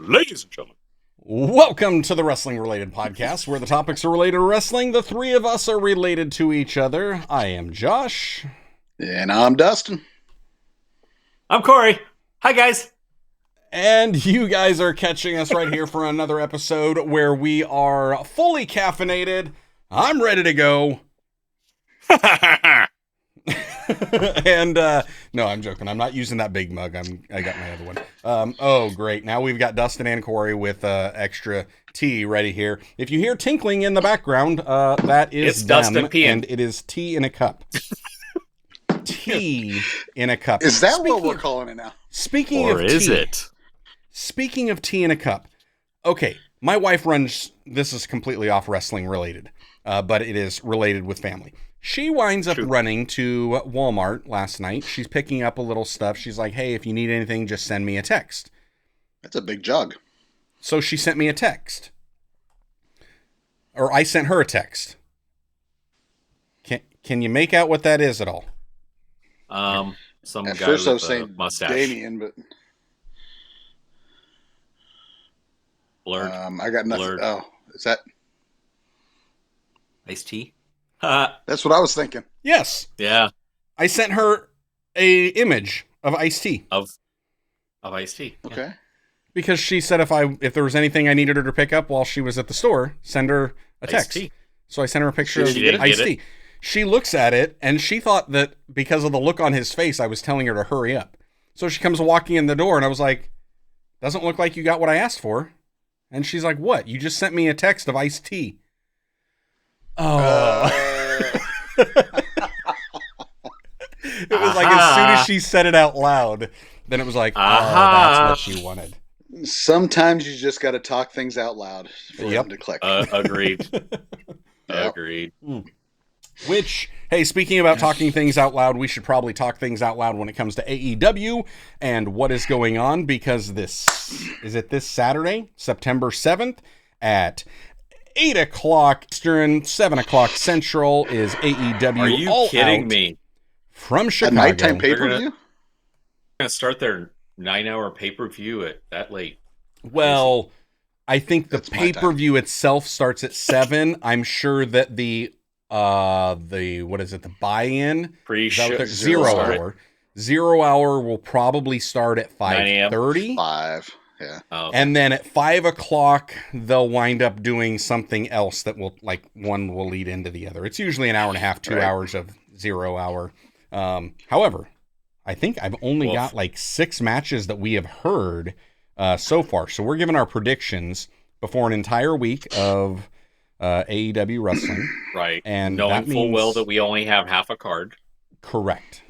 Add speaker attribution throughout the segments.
Speaker 1: Ladies and gentlemen,
Speaker 2: welcome to the Wrestling Related Podcast, where the topics are related to wrestling. The three of us are related to each other. I am Josh.
Speaker 3: And I'm Dustin.
Speaker 1: I'm Corey. Hi, guys.
Speaker 2: And you guys are catching us right here for another episode where we are fully caffeinated. I'm ready to go. And no, I'm joking. I'm not using that big mug. I got my other one. Oh, great. Now we've got Dustin and Corey with extra tea ready here. If you hear tinkling in the background, that is
Speaker 1: it's Dustin peeing.
Speaker 2: And it is tea in a cup. Tea in a cup.
Speaker 3: Is that what we're calling it now?
Speaker 2: Speaking
Speaker 1: or
Speaker 2: of
Speaker 1: is
Speaker 2: tea,
Speaker 1: it?
Speaker 2: Speaking of tea in a cup. Okay, my wife runs. This is completely off wrestling related, but it is related with family. She winds up running to Walmart last night. She's picking up a little stuff. She's like, hey, if you need anything, just send me a text.
Speaker 3: That's a big jug.
Speaker 2: So she sent me a text. Or I sent her a text. Can you make out what that is at all?
Speaker 1: Some
Speaker 3: At
Speaker 1: guy
Speaker 3: first I
Speaker 1: with
Speaker 3: was
Speaker 1: a
Speaker 3: saying
Speaker 1: mustache.
Speaker 3: Damien, but
Speaker 1: Blurred.
Speaker 3: I got nothing.
Speaker 1: Blurred.
Speaker 3: Oh, is that?
Speaker 1: Iced tea?
Speaker 3: That's what I was thinking.
Speaker 2: Yes.
Speaker 1: Yeah.
Speaker 2: I sent her a image of iced tea.
Speaker 1: Of iced tea. Yeah.
Speaker 3: Okay.
Speaker 2: Because she said if there was anything I needed her to pick up while she was at the store, send her a
Speaker 1: Iced
Speaker 2: text.
Speaker 1: tea.
Speaker 2: So I sent her a picture
Speaker 1: She
Speaker 2: of
Speaker 1: didn't
Speaker 2: iced
Speaker 1: get
Speaker 2: tea. She looks at it, and she thought that because of the look on his face, I was telling her to hurry up. So she comes walking in the door, and I was like, doesn't look like you got what I asked for. And she's like, what? You just sent me a text of iced tea. Oh. It was like as soon as she said it out loud, then it was like, oh, that's what she wanted.
Speaker 3: Sometimes you just got to talk things out loud for them to click.
Speaker 1: Agreed.
Speaker 3: Yep.
Speaker 1: Agreed.
Speaker 2: Which, hey, speaking about talking things out loud, we should probably talk things out loud when it comes to AEW and what is going on, because this Saturday, September 7th at 8 o'clock Eastern, 7 o'clock Central is AEW
Speaker 1: Are you
Speaker 2: All
Speaker 1: kidding
Speaker 2: Out
Speaker 1: me?
Speaker 2: from Chicago.
Speaker 3: A nighttime pay-per-view?
Speaker 1: They're gonna start their 9-hour pay-per-view at that late.
Speaker 2: Well, I think the
Speaker 3: That's my time.
Speaker 2: pay-per-view itself starts at 7. I'm sure that the buy-in
Speaker 1: Pre-show.
Speaker 2: 0 hour. 0 hour will probably start at 5:30.
Speaker 3: 5. Yeah.
Speaker 1: Oh,
Speaker 2: And then at 5 o'clock, they'll wind up doing something else that will, like, one will lead into the other. It's usually an hour and a half, 2
Speaker 3: Right.
Speaker 2: hours of 0 hour. However, I think I've only got like 6 matches that we have heard so far. So we're giving our predictions before an entire week of AEW wrestling.
Speaker 1: right.
Speaker 2: And
Speaker 1: knowing
Speaker 2: that
Speaker 1: full
Speaker 2: means,
Speaker 1: well that we only have half a card.
Speaker 2: correct.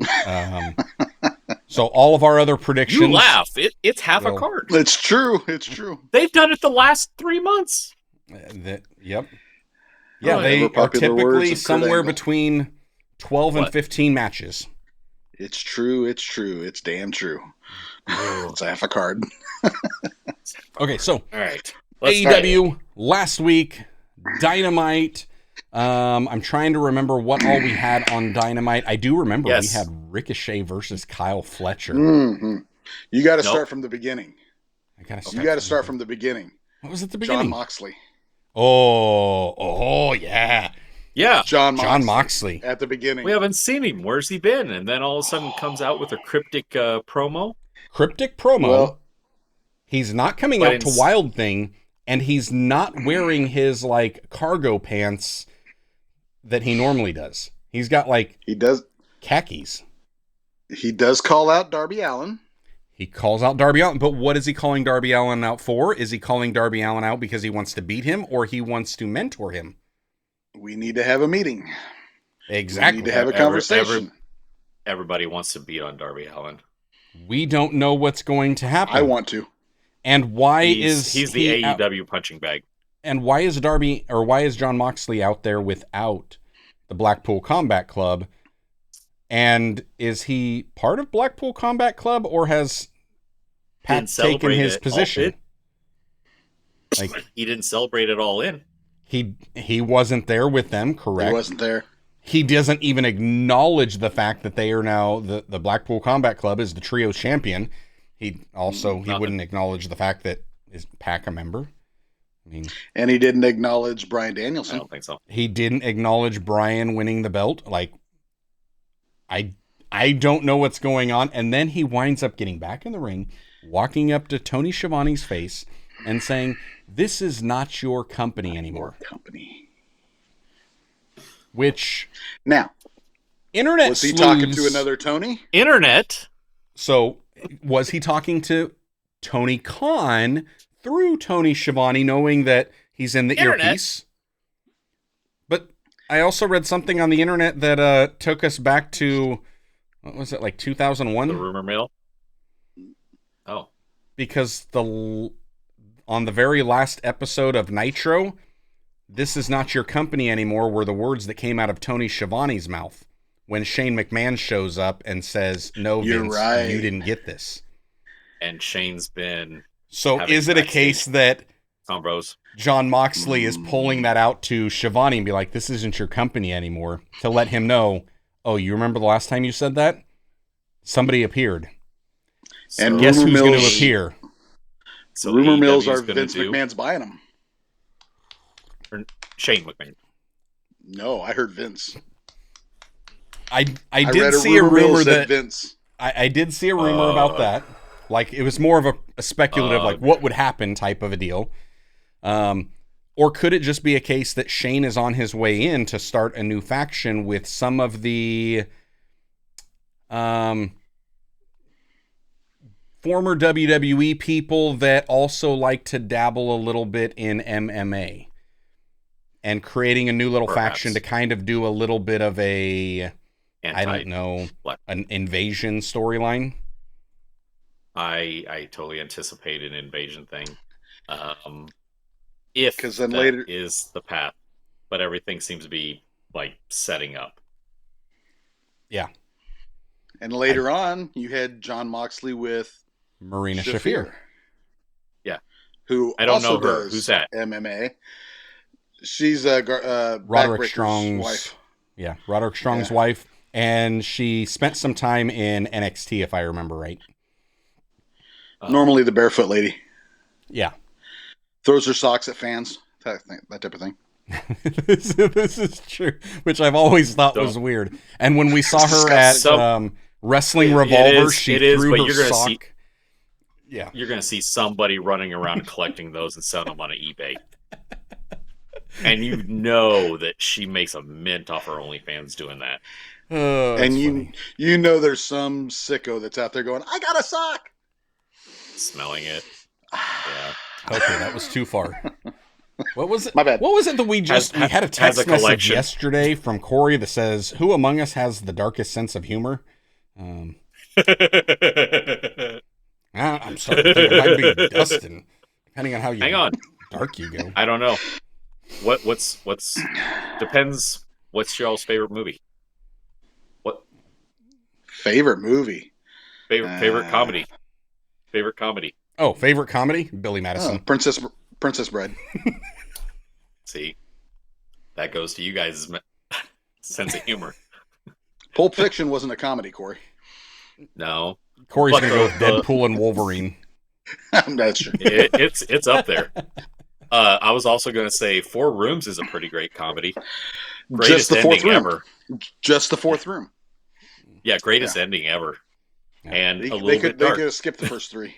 Speaker 2: So all of our other predictions.
Speaker 1: You laugh. It's half a
Speaker 2: Well,
Speaker 1: card.
Speaker 3: It's true. It's true.
Speaker 1: They've done it the last 3 months.
Speaker 2: Yep. Yeah,
Speaker 1: Oh,
Speaker 2: they
Speaker 3: ever
Speaker 2: are
Speaker 3: popular words
Speaker 2: typically
Speaker 3: of Kurt
Speaker 2: somewhere
Speaker 3: Angle.
Speaker 2: between 12 and
Speaker 1: What?
Speaker 2: 15 matches.
Speaker 3: It's true. It's true. It's damn true. It's half a card.
Speaker 2: Okay, so
Speaker 1: All right. Let's start.
Speaker 2: AEW last week, Dynamite. I'm trying to remember what all we had on Dynamite. I do remember
Speaker 1: Yes.
Speaker 2: we had Ricochet versus Kyle Fletcher.
Speaker 3: Mm-hmm. You got to
Speaker 1: Nope.
Speaker 3: start from the beginning.
Speaker 2: I gotta
Speaker 3: You got to start from the beginning.
Speaker 2: What was at the
Speaker 3: John
Speaker 2: beginning?
Speaker 3: Moxley.
Speaker 2: Oh, yeah.
Speaker 1: Yeah.
Speaker 3: John
Speaker 2: Moxley.
Speaker 3: at the beginning.
Speaker 1: We haven't seen him. Where's he been? And then all of a sudden comes out with a cryptic promo.
Speaker 2: Cryptic promo.
Speaker 3: Well,
Speaker 2: He's not coming
Speaker 1: But
Speaker 2: out to Wild Thing, and he's not wearing his, like, cargo pants that he normally does. He's got, like,
Speaker 3: he does
Speaker 2: khakis.
Speaker 3: call out Darby Allin.
Speaker 2: He calls out Darby Allin, but what is he calling Darby Allin out for? Is he calling Darby Allin out because he wants to beat him, or he wants to mentor him?
Speaker 3: We need to have a meeting.
Speaker 2: Exactly.
Speaker 3: We need to have a conversation.
Speaker 1: Everybody wants to beat on Darby Allin.
Speaker 2: We don't know what's going to happen.
Speaker 3: I want to.
Speaker 2: And why
Speaker 1: He's the
Speaker 2: he out-
Speaker 1: AEW punching bag.
Speaker 2: and why is John Moxley out there without the Blackpool Combat Club? And is he part of Blackpool Combat Club, or has Pat
Speaker 1: Didn't
Speaker 2: taken
Speaker 1: celebrate
Speaker 2: his
Speaker 1: it.
Speaker 2: position? Like,
Speaker 1: He didn't celebrate it all in.
Speaker 2: he wasn't there with them, correct?
Speaker 3: He wasn't there.
Speaker 2: He doesn't even acknowledge the fact that they are now the Blackpool Combat Club is the Trios champion. He
Speaker 1: Nothing.
Speaker 2: wouldn't acknowledge the fact that is Pac a member? I mean,
Speaker 3: And he didn't acknowledge Bryan
Speaker 1: I
Speaker 3: Danielson.
Speaker 1: don't think so.
Speaker 2: he didn't acknowledge Bryan winning the belt. Like, I don't know what's going on. And then he winds up getting back in the ring, walking up to Tony Schiavone's face and saying, "This is not your company anymore."
Speaker 3: Company.
Speaker 2: Which
Speaker 3: Now,
Speaker 2: internet
Speaker 3: was he
Speaker 2: sleuths,
Speaker 3: talking to another Tony?
Speaker 1: Internet.
Speaker 2: So was he talking to Tony Khan through Tony Schiavone, knowing that he's in the
Speaker 1: Internet?
Speaker 2: earpiece? But I also read something on the internet that took us back to, what was it, like 2001?
Speaker 1: The rumor mill. Oh,
Speaker 2: Because on the very last episode of Nitro, "This is not your company anymore" were the words that came out of Tony Schiavone's mouth when Shane McMahon shows up and says, "No,
Speaker 3: You're
Speaker 2: Vince,
Speaker 3: right.
Speaker 2: you didn't get this."
Speaker 1: and Shane's been
Speaker 2: So
Speaker 1: having
Speaker 2: is it a
Speaker 1: backstage
Speaker 2: case that
Speaker 1: combos.
Speaker 2: John Moxley is pulling that out to Schiavone and be like, "This isn't your company anymore," to let him know, "Oh, you remember the last time you said that? Somebody appeared.
Speaker 3: And
Speaker 2: Guess
Speaker 3: rumor
Speaker 2: who's going to
Speaker 3: mills-
Speaker 2: appear?"
Speaker 1: So
Speaker 3: Rumor mills
Speaker 1: AEW
Speaker 3: are
Speaker 1: is gonna
Speaker 3: Vince
Speaker 1: do-
Speaker 3: McMahon's buying them.
Speaker 1: or Shane McMahon.
Speaker 3: No, I heard Vince.
Speaker 2: I
Speaker 3: read
Speaker 2: did see a
Speaker 3: rumor mill
Speaker 2: rumor
Speaker 3: said
Speaker 2: that
Speaker 3: Vince.
Speaker 2: I did see a rumor about that. Like, it was more of a speculative, like, what would happen type of a deal. Or could it just be a case that Shane is on his way in to start a new faction with some of the former WWE people that also like to dabble a little bit in MMA, and creating a new little
Speaker 1: Perhaps.
Speaker 2: faction to kind of do a little bit of a, I don't know,
Speaker 1: What?
Speaker 2: an invasion storyline?
Speaker 1: I totally anticipate an invasion thing. If
Speaker 3: 'Cause then
Speaker 1: that
Speaker 3: later-
Speaker 1: is the path, but everything seems to be like setting up.
Speaker 2: Yeah.
Speaker 3: And later on, you had John Moxley with
Speaker 2: Marina Shafir.
Speaker 1: Yeah.
Speaker 3: Who
Speaker 1: I don't
Speaker 3: also
Speaker 1: know her.
Speaker 3: does
Speaker 1: Who's that?
Speaker 3: MMA. She's
Speaker 2: Roderick
Speaker 3: Backbreaker's
Speaker 2: Strong's
Speaker 3: wife.
Speaker 2: Yeah, Roderick Strong's
Speaker 3: Yeah.
Speaker 2: wife, and she spent some time in NXT, if I remember right.
Speaker 3: Normally the barefoot lady.
Speaker 2: Yeah.
Speaker 3: Throws her socks at fans. That type of thing.
Speaker 2: this is true, which I've always thought was weird. And when we saw her at Wrestling Revolver, she threw
Speaker 1: but
Speaker 2: her
Speaker 1: you're gonna
Speaker 2: sock.
Speaker 1: see-
Speaker 2: Yeah.
Speaker 1: You're going to see somebody running around collecting those and selling them on eBay. And you know that she makes a mint off her OnlyFans doing that.
Speaker 3: And
Speaker 2: funny.
Speaker 3: you know there's some sicko that's out there going, "I got a sock."
Speaker 1: Smelling it. Yeah.
Speaker 2: Okay, that was too far. What was it?
Speaker 3: My bad.
Speaker 2: What was it that we just we had a
Speaker 1: has
Speaker 2: text
Speaker 1: a
Speaker 2: message
Speaker 1: collection.
Speaker 2: yesterday from Corey that says, "Who among us has the darkest sense of humor?" I'm starting to think it might be Dustin, depending on how
Speaker 1: Hang on.
Speaker 2: dark you go.
Speaker 1: I don't know. What's depends. What's y'all's favorite movie? What
Speaker 3: Favorite movie?
Speaker 1: favorite comedy? Favorite comedy.
Speaker 2: Oh, favorite comedy? Billy Madison.
Speaker 3: Oh, Princess Bride.
Speaker 1: See, that goes to you guys' sense of humor.
Speaker 3: Pulp Fiction wasn't a comedy, Corey.
Speaker 1: No,
Speaker 2: Corey's
Speaker 1: But
Speaker 2: gonna go with
Speaker 1: the-
Speaker 2: Deadpool and Wolverine.
Speaker 3: That's true.
Speaker 1: it's up there. I was also going to say Four Rooms is a pretty great comedy. Greatest
Speaker 3: Just the fourth
Speaker 1: ending
Speaker 3: room.
Speaker 1: ever.
Speaker 3: Just the fourth room.
Speaker 1: Yeah, greatest ending ever.
Speaker 2: Yeah.
Speaker 1: And
Speaker 3: They
Speaker 1: a little
Speaker 3: could
Speaker 1: bit dark.
Speaker 3: have skipped the first three.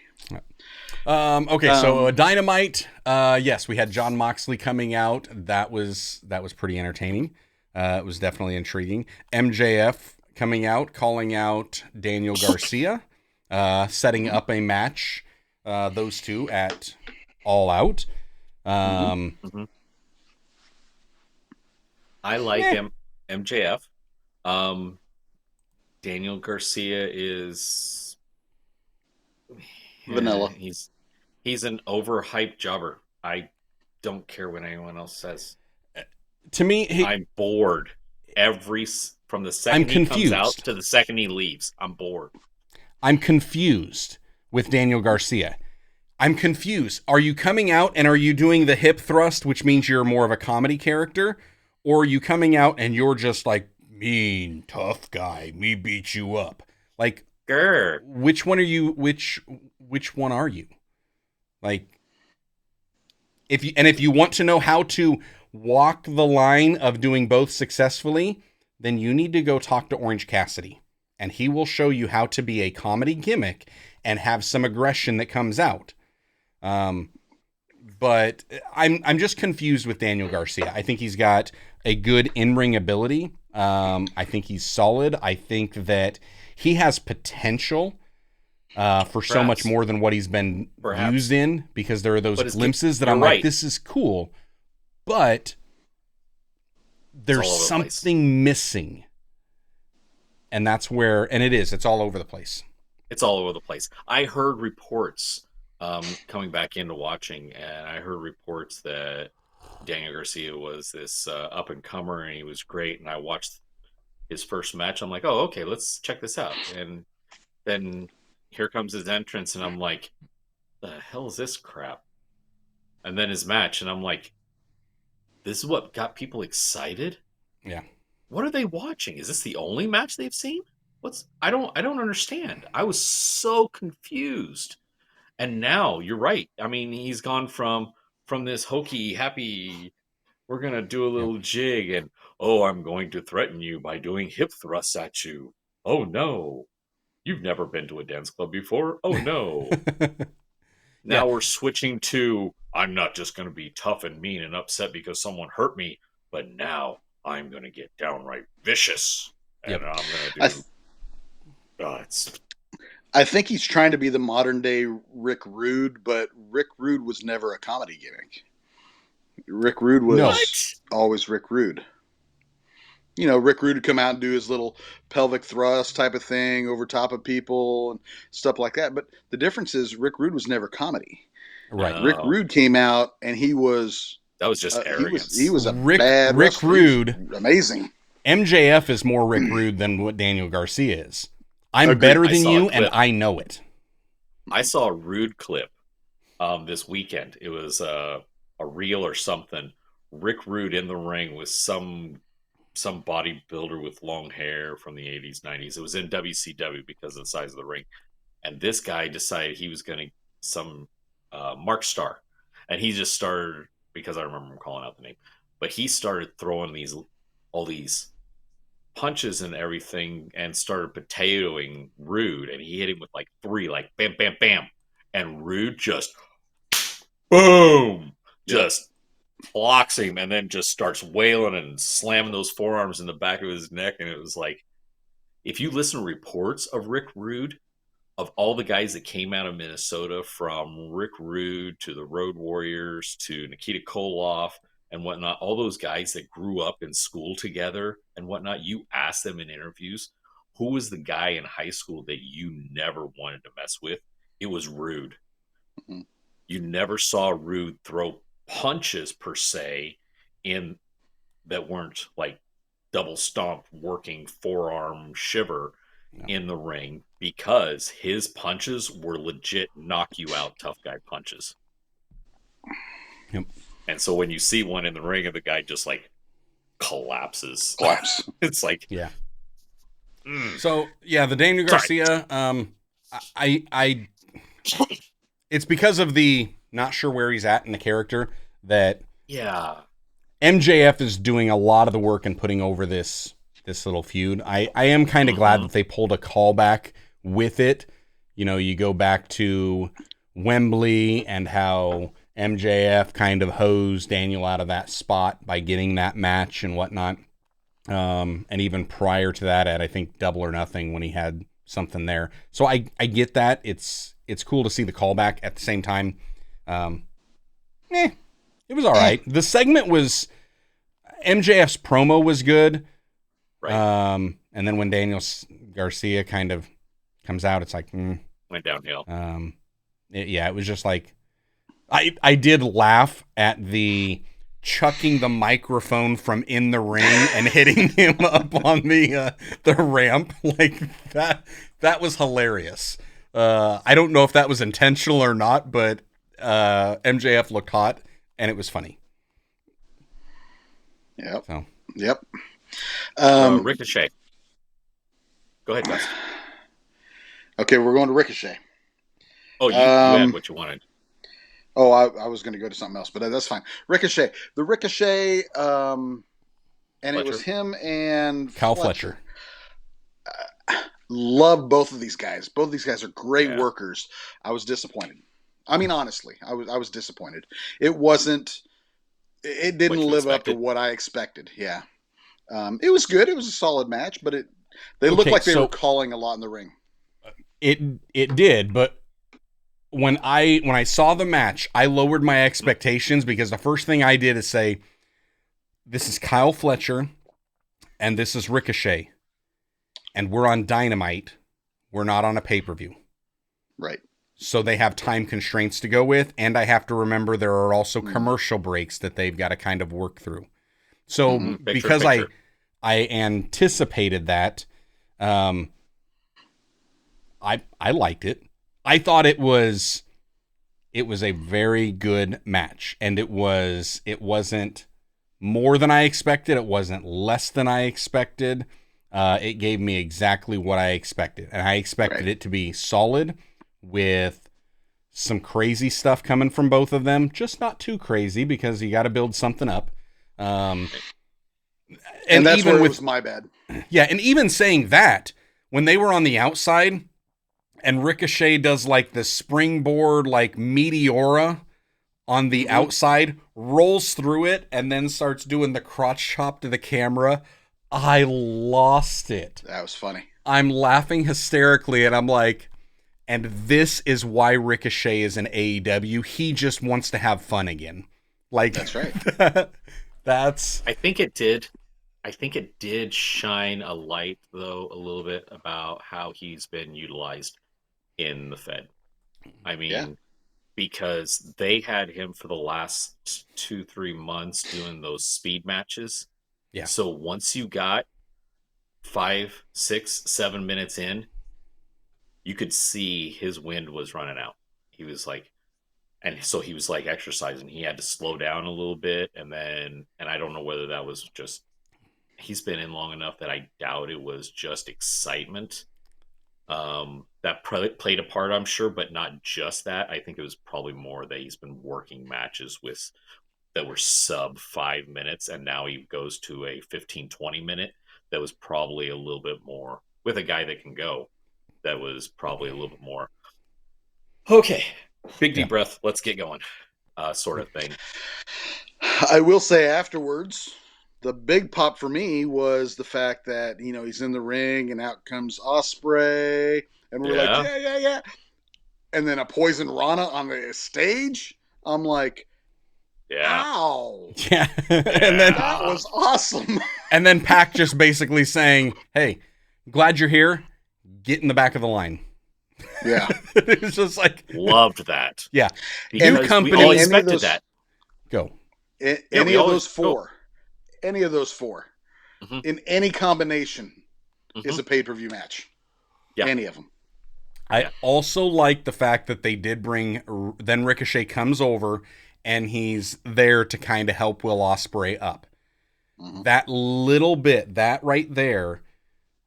Speaker 2: Okay, so Dynamite. Yes, we had John Moxley coming out. That was pretty entertaining. It was definitely intriguing. MJF coming out, calling out Daniel Garcia, setting up a match. Those two at All Out.
Speaker 1: I like MJF. Daniel Garcia is
Speaker 3: Vanilla.
Speaker 1: He's an overhyped jobber. I don't care what anyone else says.
Speaker 2: To me,
Speaker 1: I'm bored. From the second he comes out to the second he leaves, I'm bored.
Speaker 2: I'm confused with Daniel Garcia. I'm confused. Are you coming out and are you doing the hip thrust, which means you're more of a comedy character? Or are you coming out and you're just like, mean, tough guy, me beat you up? Like,
Speaker 1: Grr.
Speaker 2: which one are you? Which one are you? Like, if you want to know how to walk the line of doing both successfully, then you need to go talk to Orange Cassidy, and he will show you how to be a comedy gimmick and have some aggression that comes out. But I'm just confused with Daniel Garcia. I think he's got a good in-ring ability. I think he's solid. I think that he has potential for so much more than what he's been used in, because there are those glimpses that I'm like, this is cool, but there's something missing. And that's where, and it's all over the place.
Speaker 1: It's all over the place. I heard reports coming back into watching, and I heard reports that Daniel Garcia was this up-and-comer, and he was great, and I watched his first match. I'm like, oh, okay, let's check this out. And then here comes his entrance, and I'm like, the hell is this crap? And then his match, and I'm like, this is what got people excited?
Speaker 2: Yeah.
Speaker 1: What are they watching? Is this the only match they've seen? I don't understand. I was so confused. And now you're right. I mean, he's gone from this hokey, happy, we're going to do a little jig, and, oh, I'm going to threaten you by doing hip thrusts at you. Oh, no. You've never been to a dance club before. Oh, no. Now we're switching to, I'm not just going to be tough and mean and upset because someone hurt me, but now I'm going to get downright vicious. And I'm going to do...
Speaker 3: I think he's trying to be the modern day Rick Rude, but Rick Rude was never a comedy gimmick. Rick Rude was always Rick Rude. You know, Rick Rude would come out and do his little pelvic thrust type of thing over top of people and stuff like that. But the difference is Rick Rude was never comedy.
Speaker 2: Right.
Speaker 3: Rick Rude came out and he was...
Speaker 1: That was just arrogance.
Speaker 3: He was a bad
Speaker 2: Rick Rude.
Speaker 3: Amazing.
Speaker 2: MJF is more Rick Rude than what Daniel Garcia is. I'm better than you, and I know it.
Speaker 1: I saw a Rude clip this weekend. It was a reel or something. Rick Rude in the ring with some bodybuilder with long hair from the 80s, 90s. It was in WCW because of the size of the ring. And this guy decided he was going to Mark Starr. And he just started, because I remember him calling out the name, but he started throwing all these punches and everything and started potatoing Rude, and he hit him with like 3, like bam, bam, bam. And Rude just boom, just blocks him, and then just starts wailing and slamming those forearms in the back of his neck. And it was like, if you listen to reports of Rick Rude, of all the guys that came out of Minnesota, from Rick Rude to the Road Warriors to Nikita Koloff and whatnot, all those guys that grew up in school together and whatnot, you ask them in interviews, who was the guy in high school that you never wanted to mess with? It was Rude. Mm-hmm. You never saw Rude throw punches per se in that weren't like double stomp working forearm shiver in the ring, because his punches were legit knock you out tough guy punches.
Speaker 2: Yep.
Speaker 1: And so when you see one in the ring and the guy just like collapse, it's like,
Speaker 2: So the Daniel Garcia, I it's because of the not sure where he's at in the character that MJF is doing a lot of the work and putting over this little feud. I am kind of glad that they pulled a callback with it. You know, you go back to Wembley and how MJF kind of hosed Daniel out of that spot by getting that match and whatnot. And even prior to that, at I think Double or Nothing, when he had something there. So I get that. It's cool to see the callback. At the same time, it was all right. The segment was, MJF's promo was good.
Speaker 1: Right.
Speaker 2: And then when Daniel Garcia kind of comes out, it's like
Speaker 1: went downhill.
Speaker 2: It was just like, I did laugh at the chucking the microphone from in the ring and hitting him up on the ramp like that. That was hilarious. I don't know if that was intentional or not, but MJF looked hot and it was funny.
Speaker 3: Yep.
Speaker 2: So.
Speaker 3: Yep.
Speaker 1: Ricochet. Go ahead, Dustin.
Speaker 3: Okay, we're going to Ricochet.
Speaker 1: Oh, you had what you wanted.
Speaker 3: Oh, I was going to go to something else, but that's fine. Ricochet, the Ricochet, and it was
Speaker 1: Fletcher.
Speaker 3: him and
Speaker 2: Kyle Fletcher.
Speaker 3: Love both of these guys. Both of these guys are great
Speaker 1: Yeah.
Speaker 3: workers. I was disappointed. I mean, honestly, I was disappointed. It wasn't. It didn't
Speaker 1: What you
Speaker 3: live up to
Speaker 1: expected.
Speaker 3: what I expected. Yeah, it was good. It was a solid match, but they looked
Speaker 2: Okay,
Speaker 3: like they
Speaker 2: so
Speaker 3: were calling a lot in the ring.
Speaker 2: it did, but when I saw the match, I lowered my expectations because the first thing I did is say, this is Kyle Fletcher and this is Ricochet. And we're on Dynamite. We're not on a pay-per-view.
Speaker 3: Right.
Speaker 2: So they have time constraints to go with, and I have to remember there are also commercial breaks that they've got to kind of work through. So because I anticipated that, I liked it. I thought it was a very good match, and it wasn't more than I expected. It wasn't less than I expected. It gave me exactly what I expected, and I expected it to be solid with some crazy stuff coming from both of them, just not too crazy because you got to build something up. And
Speaker 3: that's
Speaker 2: even
Speaker 3: where
Speaker 2: with,
Speaker 3: it was my bad.
Speaker 2: Yeah, and even saying that, when they were on the outside and Ricochet does like the springboard, like Meteora on the outside, rolls through it, and then starts doing the crotch chop to the camera, I lost it.
Speaker 3: That was funny.
Speaker 2: I'm laughing hysterically, and I'm like, and this is why Ricochet is in AEW. He just wants to have fun again. Like,
Speaker 3: that's right.
Speaker 1: I think it did. I think it did shine a light, though, a little bit about how he's been utilized in the Fed. I mean, because they had him for the last 2-3 months doing those speed matches.
Speaker 2: Yeah.
Speaker 1: So once you got 5, 6, 7 minutes in, you could see his wind was running out. He was like, and so he was like exercising. He had to slow down a little bit, and I don't know whether that was just, he's been in long enough that I doubt it was just excitement. That played a part, I'm sure, but not just that. I think it was probably more that he's been working matches with that were sub 5 minutes, and now he goes to a 15-20 minute that was probably a little bit more with a guy that can go. That was probably a little bit more okay, big deep breath, let's get going, sort of thing.
Speaker 3: I will say afterwards, the big pop for me was the fact that, he's in the ring and out comes Ospreay, and we're like, yeah. And then a Poison Rana on the stage. I'm like, ow.
Speaker 2: Yeah. And then
Speaker 3: that was awesome.
Speaker 2: And then Pac just basically saying, hey, glad you're here. Get in the back of the line.
Speaker 3: Yeah.
Speaker 2: It's just like,
Speaker 1: loved that.
Speaker 2: Yeah.
Speaker 1: Because
Speaker 2: company,
Speaker 1: we all expected that.
Speaker 2: Go.
Speaker 3: Any of those four in any combination is a pay-per-view match.
Speaker 1: Yeah.
Speaker 3: Any of them.
Speaker 2: I also like the fact that they did bring, then Ricochet comes over and he's there to kind of help Will Ospreay up. That little bit, that right there,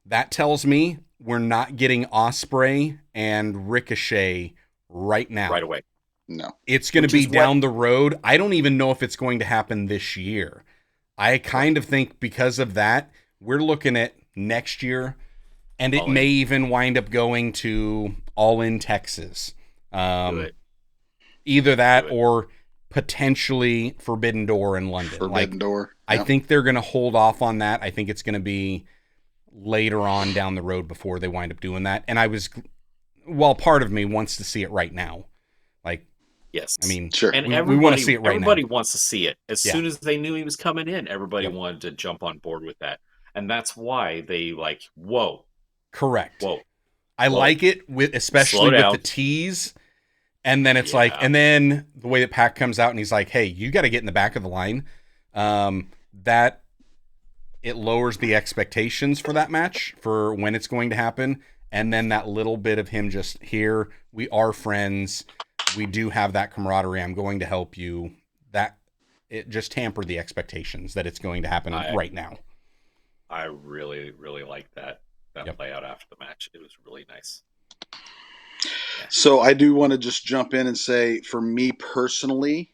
Speaker 2: that tells me we're not getting Ospreay and Ricochet right now.
Speaker 1: Right away.
Speaker 3: No.
Speaker 2: It's going to be down the road. I don't even know if it's going to happen this year. I kind of think because of that, we're looking at next year, and it may even wind up going to All In Texas. Either that or potentially Forbidden Door in London.
Speaker 3: Forbidden Door.
Speaker 2: I think they're going to hold off on that. I think it's going to be later on down the road before they wind up doing that. And part of me wants to see it right now. Like,
Speaker 1: yes,
Speaker 2: I mean,
Speaker 3: sure.
Speaker 1: And
Speaker 2: we want to see it right now.
Speaker 1: Everybody wants to see it. As soon as they knew he was coming in, everybody wanted to jump on board with that. And that's why they whoa.
Speaker 2: Correct.
Speaker 1: Whoa.
Speaker 2: I like it especially with the tease. And then it's and then the way that Pac comes out and he's like, hey, you got to get in the back of the line. That it lowers the expectations for that match for when it's going to happen. And then that little bit of him just here, we are friends. We do have that camaraderie. I'm going to help you. That it just tampered the expectations that it's going to happen right now.
Speaker 1: I really, really liked that play out after the match. It was really nice.
Speaker 3: So I do want to just jump in and say, for me personally,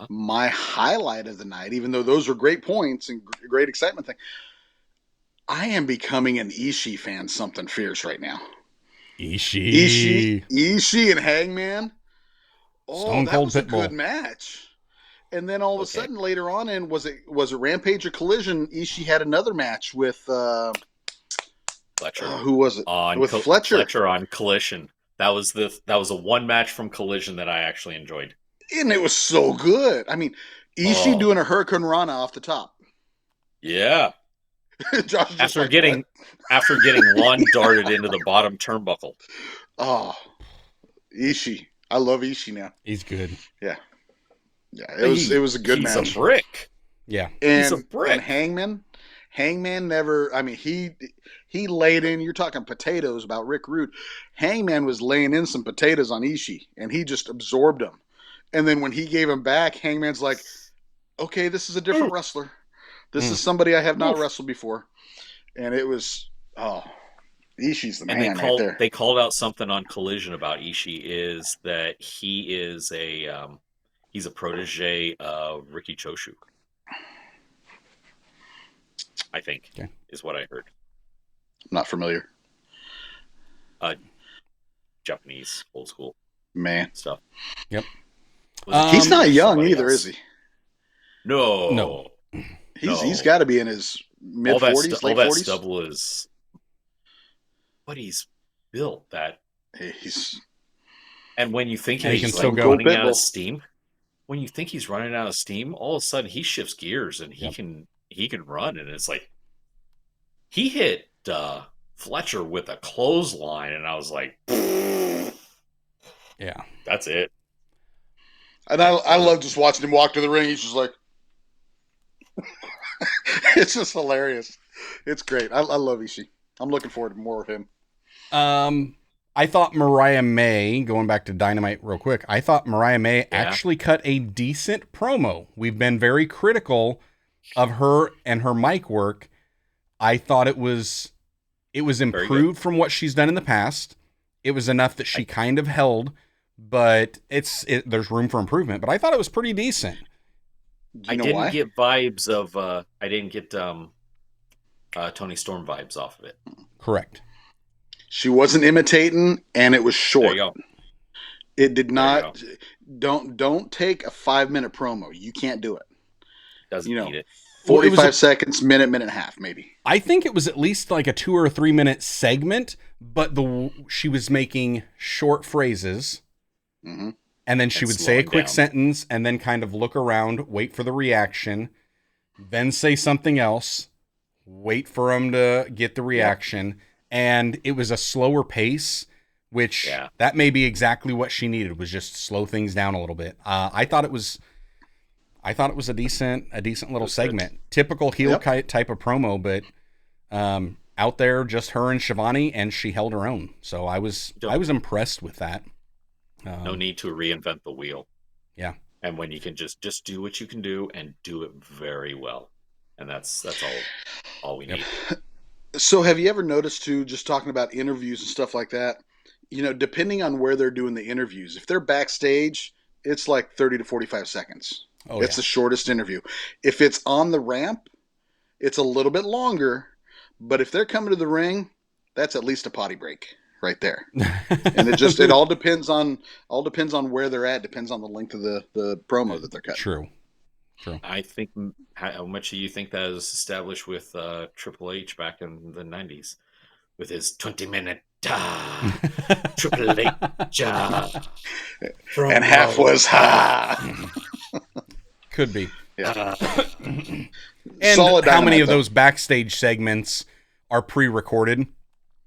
Speaker 3: my highlight of the night, even though those were great points and great excitement thing, I am becoming an Ishii fan, something fierce right now. Ishii and Hangman. Oh,
Speaker 2: Stone
Speaker 3: that
Speaker 2: Cold
Speaker 3: was a
Speaker 2: Pitbull.
Speaker 3: good match. And then all of a sudden later on in was it Rampage or Collision, Ishii had another match with
Speaker 1: Fletcher.
Speaker 3: Who was it? With Fletcher.
Speaker 1: Fletcher on Collision. That was a one match from Collision that I actually enjoyed.
Speaker 3: And it was so good. I mean, Ishii doing a Hurricane Rana off the top.
Speaker 1: Yeah.
Speaker 3: Josh
Speaker 1: after getting lawn darted into the bottom turnbuckle.
Speaker 3: Oh, Ishii. I love Ishii now.
Speaker 2: He's good.
Speaker 3: Yeah. Yeah, it was a good match.
Speaker 1: He's a brick.
Speaker 2: Yeah.
Speaker 3: He's a brick. And Hangman never, I mean, he laid in, you're talking potatoes about Rick Rude. Hangman was laying in some potatoes on Ishii, and he just absorbed them. And then when he gave him back, Hangman's like, okay, this is a different wrestler. This is somebody I have not wrestled before. And it was, Ishii's the man right there.
Speaker 1: They called out something on Collision about Ishii is that he is he's a protege of Ricky Choshu. I think is what I heard.
Speaker 3: I'm not familiar.
Speaker 1: Japanese old school stuff.
Speaker 2: Yep.
Speaker 3: He's not young either, is he?
Speaker 1: No.
Speaker 3: He's got to be in his mid 40s, late 40s. All that
Speaker 1: stubble is what he's built. And when you think he's running out of steam, all of a sudden he shifts gears and he can run, and it's like he hit Fletcher with a clothesline, and I was like,
Speaker 2: yeah,
Speaker 1: that's it.
Speaker 3: And I love just watching him walk to the ring. He's just like, it's just hilarious. It's great. I love Ishii. I'm looking forward to more of him.
Speaker 2: I thought Mariah May, going back to Dynamite real quick, I thought Mariah May actually cut a decent promo. We've been very critical of her and her mic work. I thought it was improved from what she's done in the past. It was enough that she kind of held, but there's room for improvement. But I thought it was pretty decent.
Speaker 1: I didn't get vibes of I didn't get Tony Storm vibes off of it.
Speaker 2: Correct.
Speaker 3: She wasn't imitating, and it was short.
Speaker 1: There you go.
Speaker 3: It did not. Don't take a 5-minute promo. You can't do it.
Speaker 1: Doesn't need it.
Speaker 3: 45 seconds, minute and a half, maybe.
Speaker 2: I think it was at least like a 2 or 3 minute segment, but she was making short phrases, and then she would say a quick sentence, and then kind of look around, wait for the reaction, then say something else, wait for them to get the reaction. And it was a slower pace, which that may be exactly what she needed, was just slow things down a little bit. I thought it was a decent little segment. Good. Typical heel type of promo, but out there just her and Shivani, and she held her own. So I was impressed with that.
Speaker 1: No need to reinvent the wheel.
Speaker 2: Yeah.
Speaker 1: And when you can just do what you can do and do it very well. And that's all we need.
Speaker 3: So have you ever noticed too, just talking about interviews and stuff like that, depending on where they're doing the interviews, if they're backstage, it's like 30 to 45 seconds. It's the shortest interview. If it's on the ramp, it's a little bit longer, but if they're coming to the ring, that's at least a potty break right there. And it all depends on where they're at, depends on the length of the promo that they're cutting.
Speaker 2: True.
Speaker 1: I think, how much do you think that is established with Triple H back in the 90s with his 20-minute Triple H
Speaker 3: and half was
Speaker 2: could be.
Speaker 3: Yeah.
Speaker 2: And solid how many of those backstage segments are pre-recorded?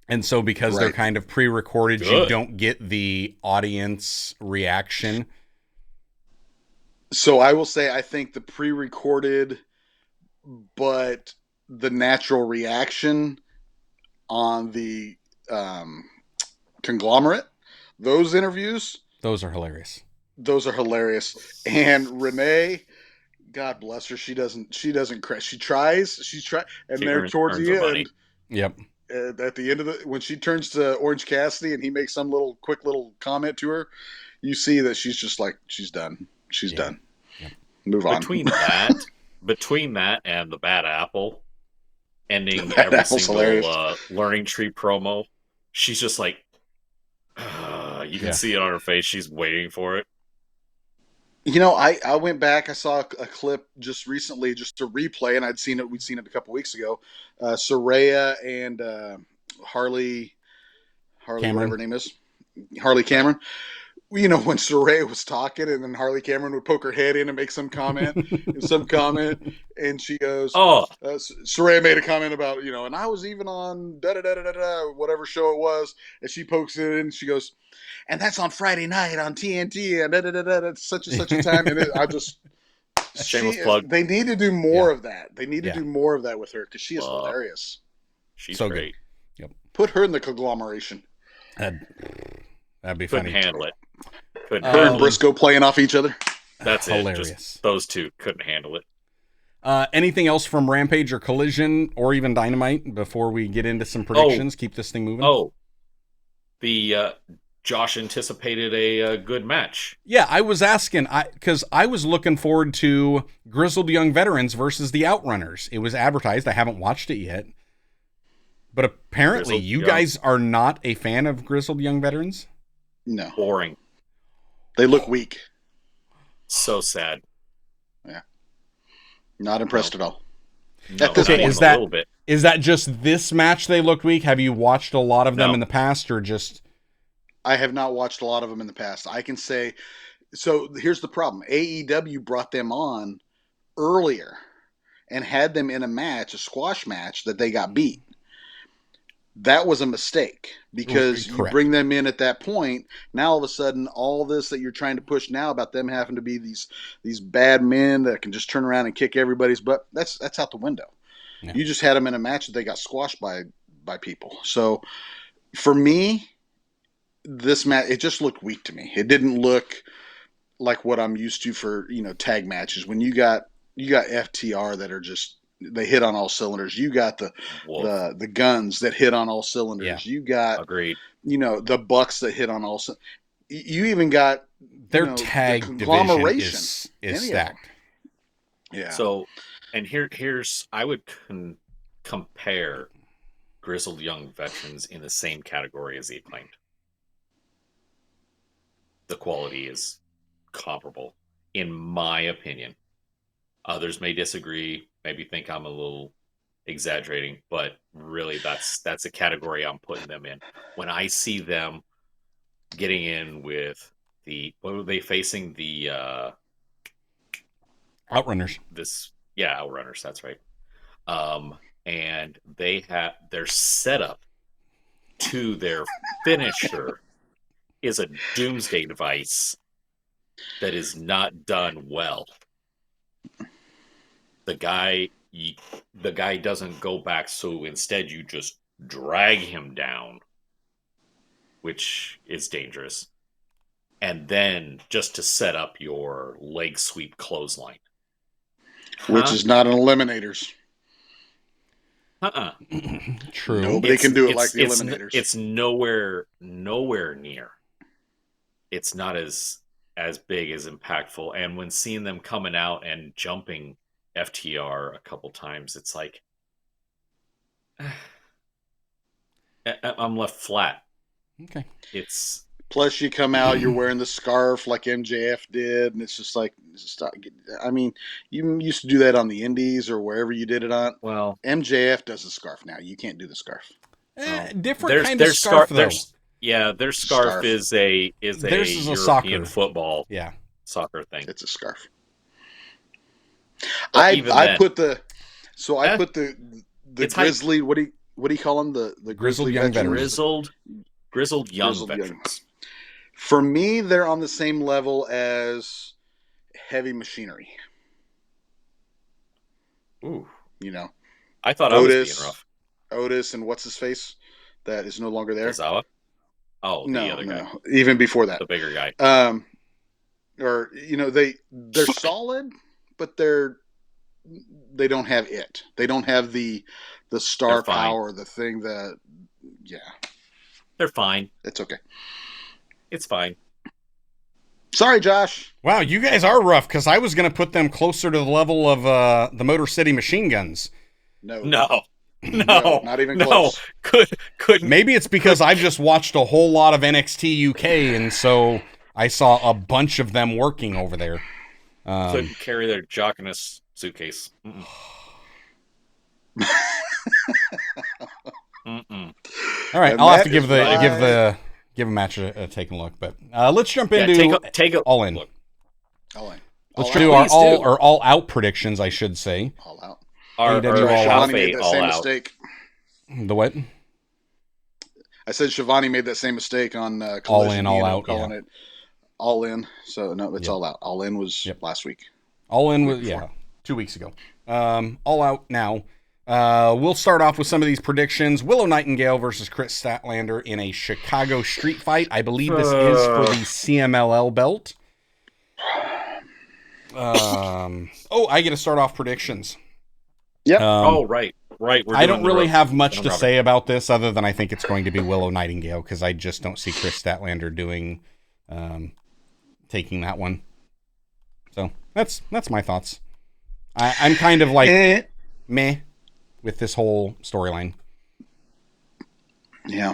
Speaker 2: And so because they're kind of pre-recorded, you don't get the audience reaction.
Speaker 3: So I will say, I think the pre-recorded, but the natural reaction on the conglomerate, those interviews,
Speaker 2: those are hilarious.
Speaker 3: And Renee, God bless her, she doesn't crash. She tries, and they're towards the end.
Speaker 2: Yep.
Speaker 3: at the end of when she turns to Orange Cassidy and he makes some quick little comment to her, you see that she's just like, she's done. She's done.
Speaker 2: Yep.
Speaker 3: Move on.
Speaker 1: Between that and the Bad Apple ending
Speaker 3: Bad
Speaker 1: every
Speaker 3: Apple's
Speaker 1: single Learning Tree promo, she's just like, you can see it on her face. She's waiting for it.
Speaker 3: You know, I went back. I saw a clip just recently, just a replay, and we'd seen it a couple weeks ago. Saraya and Harley,
Speaker 2: Cameron.
Speaker 3: whatever her name is, Harley Cameron. You know, when Saraya was talking, and then Harley Cameron would poke her head in and make some comment, and she goes, Saraya made a comment about, and I was even on whatever show it was, and she pokes it in, and she goes, and that's on Friday night on TNT, and it's such and such a time, and they need to do more of that. They need to do more of that with her because she is hilarious.
Speaker 1: She's so great.
Speaker 2: Yep.
Speaker 3: Put her in the conglomeration.
Speaker 2: That'd be
Speaker 1: Couldn't
Speaker 2: funny.
Speaker 1: Handle it.
Speaker 3: Her and Briscoe playing off each other.
Speaker 1: That's
Speaker 2: hilarious.
Speaker 1: Just those two couldn't handle it.
Speaker 2: Anything else from Rampage or Collision or even Dynamite before we get into some predictions? Keep this thing moving.
Speaker 1: The Josh anticipated a good match.
Speaker 2: Yeah, I was asking because I was looking forward to Grizzled Young Veterans versus the Outrunners. It was advertised. I haven't watched it yet, but apparently you guys are not a fan of Grizzled Young Veterans.
Speaker 3: No,
Speaker 1: boring.
Speaker 3: They look weak.
Speaker 1: So sad.
Speaker 3: Yeah. Not impressed at all.
Speaker 1: No,
Speaker 2: is that just this match they looked weak? Have you watched a lot of them in the past or just...
Speaker 3: I have not watched a lot of them in the past. I can say... So here's the problem. AEW brought them on earlier and had them in a squash match that they got beat. That was a mistake because you bring them in at that point. Now all of a sudden, all this that you're trying to push now about them having to be these bad men that can just turn around and kick everybody's butt, that's out the window. Yeah. You just had them in a match that they got squashed by people. So for me, this match, it just looked weak to me. It didn't look like what I'm used to for tag matches. When you got FTR that are just, they hit on all cylinders. You got the guns that hit on all cylinders. Yeah. You got
Speaker 1: agreed.
Speaker 3: The Bucks that hit on all. You even got
Speaker 2: their tag division is stacked.
Speaker 3: Yeah.
Speaker 1: So, and here's I would compare Grizzled Young Veterans in the same category as the Acclaimed. The quality is comparable, in my opinion. Others may disagree, maybe think I'm a little exaggerating, but really that's a category I'm putting them in. When I see them getting in with what were they facing? The
Speaker 2: Outrunners.
Speaker 1: Outrunners, that's right. And they have their setup to their finisher is a doomsday device that is not done well. The guy doesn't go back, so instead you just drag him down, which is dangerous. And then just to set up your leg sweep clothesline.
Speaker 3: Which is not an Eliminators.
Speaker 2: True.
Speaker 3: Nobody can do it like the Eliminators.
Speaker 1: It's nowhere near. It's not as big, as impactful. And when seeing them coming out and jumping FTR a couple times, it's like I'm left flat.
Speaker 2: Okay.
Speaker 1: It's
Speaker 3: plus you come out, you're wearing the scarf like MJF did, and it's just like, I mean, you used to do that on the Indies or wherever you did it on.
Speaker 1: Well,
Speaker 3: MJF does the scarf now. You can't do the scarf.
Speaker 2: Different kind of scarf though.
Speaker 1: Their scarf is a European
Speaker 2: soccer
Speaker 1: football
Speaker 3: soccer
Speaker 1: thing.
Speaker 3: It's a scarf. I put the grizzly. What do you call them? The
Speaker 2: grizzled young veterans.
Speaker 1: Grizzled young veterans.
Speaker 3: For me, they're on the same level as Heavy Machinery.
Speaker 1: Ooh,
Speaker 3: I
Speaker 1: thought Otis, I was being rough.
Speaker 3: Otis and what's his face that is no longer there.
Speaker 1: Tozawa? Oh, the other guy.
Speaker 3: No. Even before that,
Speaker 1: the bigger guy.
Speaker 3: Or they're solid, but they don't have it. They don't have the the star power, the thing that,
Speaker 1: they're fine.
Speaker 3: It's okay.
Speaker 1: It's fine.
Speaker 3: Sorry, Josh.
Speaker 2: Wow, you guys are rough, because I was going to put them closer to the level of the Motor City Machine Guns.
Speaker 3: No,
Speaker 1: not
Speaker 3: even close.
Speaker 1: Couldn't.
Speaker 2: Maybe it's because I've just watched a whole lot of NXT UK, and so I saw a bunch of them working over there.
Speaker 1: Couldn't carry their jock in a suitcase.
Speaker 2: All right, I'll have to give a match a taking look, but let's jump into
Speaker 1: take a
Speaker 2: All In.
Speaker 3: All In.
Speaker 2: Let's do our all out predictions, I should say.
Speaker 3: All Out.
Speaker 1: Shivani
Speaker 3: made that same mistake.
Speaker 2: The what?
Speaker 3: I said Shivani made that same mistake on
Speaker 2: All In, All Out,
Speaker 3: calling it All In. So no, it's All Out. All In was last week.
Speaker 2: All In was 2 weeks ago. All Out now. We'll start off with some of these predictions. Willow Nightingale versus Chris Statlander in a Chicago street fight. I believe this is for the CMLL belt. I get to start off predictions.
Speaker 3: Yeah.
Speaker 1: Right.
Speaker 2: I don't really have much to say about this other than I think it's going to be Willow Nightingale, because I just don't see Chris Statlander taking that one. So that's my thoughts. I'm kind of like meh with this whole storyline.
Speaker 3: Yeah.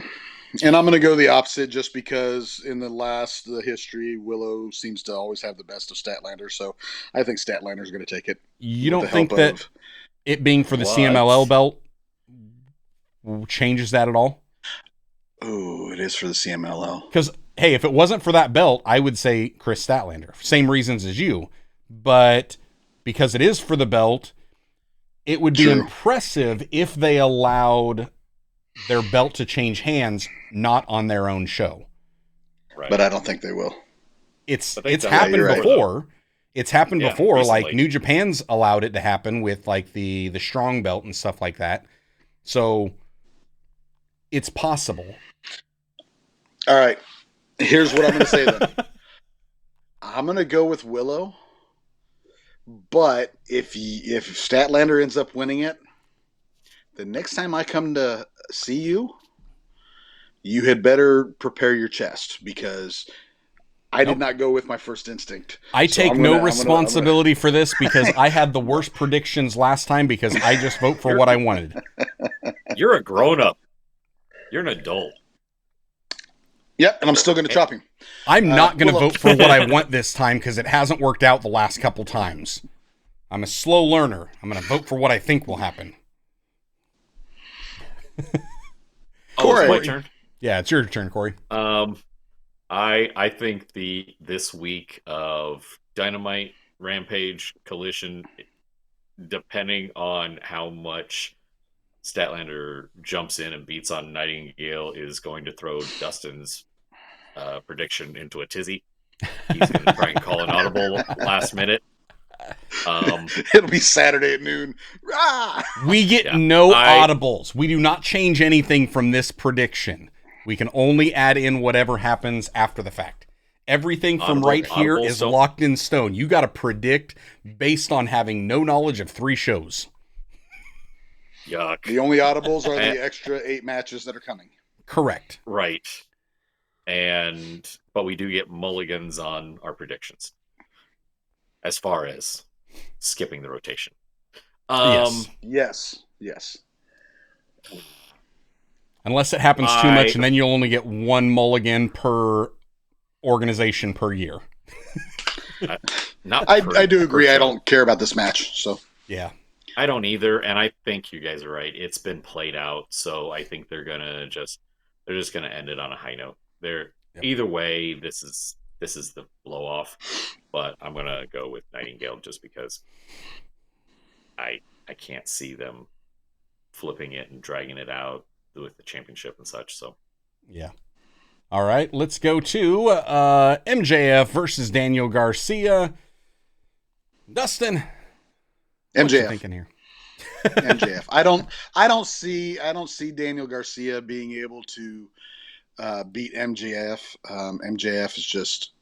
Speaker 3: And I'm going to go the opposite, just because in the history, Willow seems to always have the best of Statlander. So I think Statlander's going to take it.
Speaker 2: You don't think that it being for the CMLL belt changes that at all?
Speaker 3: Oh, it is for the CMLL.
Speaker 2: Because, hey, if it wasn't for that belt, I would say Chris Statlander. Same reasons as you. But because it is for the belt, it would be impressive if they allowed their belt to change hands, not on their own show.
Speaker 3: Right. But I don't think they will.
Speaker 2: It's happened before. Right. It's happened before. Recently. Like New Japan's allowed it to happen with like the strong belt and stuff like that. So it's possible.
Speaker 3: All right. Here's what I'm going to say then. I'm going to go with Willow. But if Statlander ends up winning it, the next time I come to see you, you had better prepare your chest, because I did not go with my first instinct.
Speaker 2: I take no responsibility for this, because I had the worst predictions last time, because I just vote for what I wanted.
Speaker 1: You're a grown-up. You're an adult.
Speaker 3: Yep, and I'm still going to chop him.
Speaker 2: I'm not going to vote for what I want this time, because it hasn't worked out the last couple times. I'm a slow learner. I'm going to vote for what I think will happen.
Speaker 3: Corey.
Speaker 1: It's my turn?
Speaker 2: Yeah, it's your turn, Corey.
Speaker 1: I think this week of Dynamite, Rampage, Collision, depending on how much Statlander jumps in and beats on Nightingale, is going to throw Dustin's prediction into a tizzy. He's going to try and call an audible last minute.
Speaker 3: It'll be Saturday at noon. Rah!
Speaker 2: We get no audibles. We do not change anything from this prediction. We can only add in whatever happens after the fact. Everything from right here is locked in stone. You got to predict based on having no knowledge of 3 shows.
Speaker 1: Yuck.
Speaker 3: The only audibles are the extra 8 matches that are coming.
Speaker 2: Correct.
Speaker 1: Right. But we do get mulligans on our predictions, as far as skipping the rotation.
Speaker 3: Yes.
Speaker 2: Unless it happens too much, and then you'll only get 1 mulligan per organization per year.
Speaker 3: I do agree. I don't care about this match. So
Speaker 2: yeah,
Speaker 1: I don't either, and I think you guys are right. It's been played out, so I think they're just gonna end it on a high note. Either way, this is the blow off, but I'm gonna go with Nightingale just because I can't see them flipping it and dragging it out with the championship and such. So
Speaker 2: yeah. All right, let's go to MJF versus Daniel Garcia. Dustin,
Speaker 3: MJF.
Speaker 2: What you thinking here?
Speaker 3: MJF. I don't see Daniel Garcia being able to beat MJF. MJF is just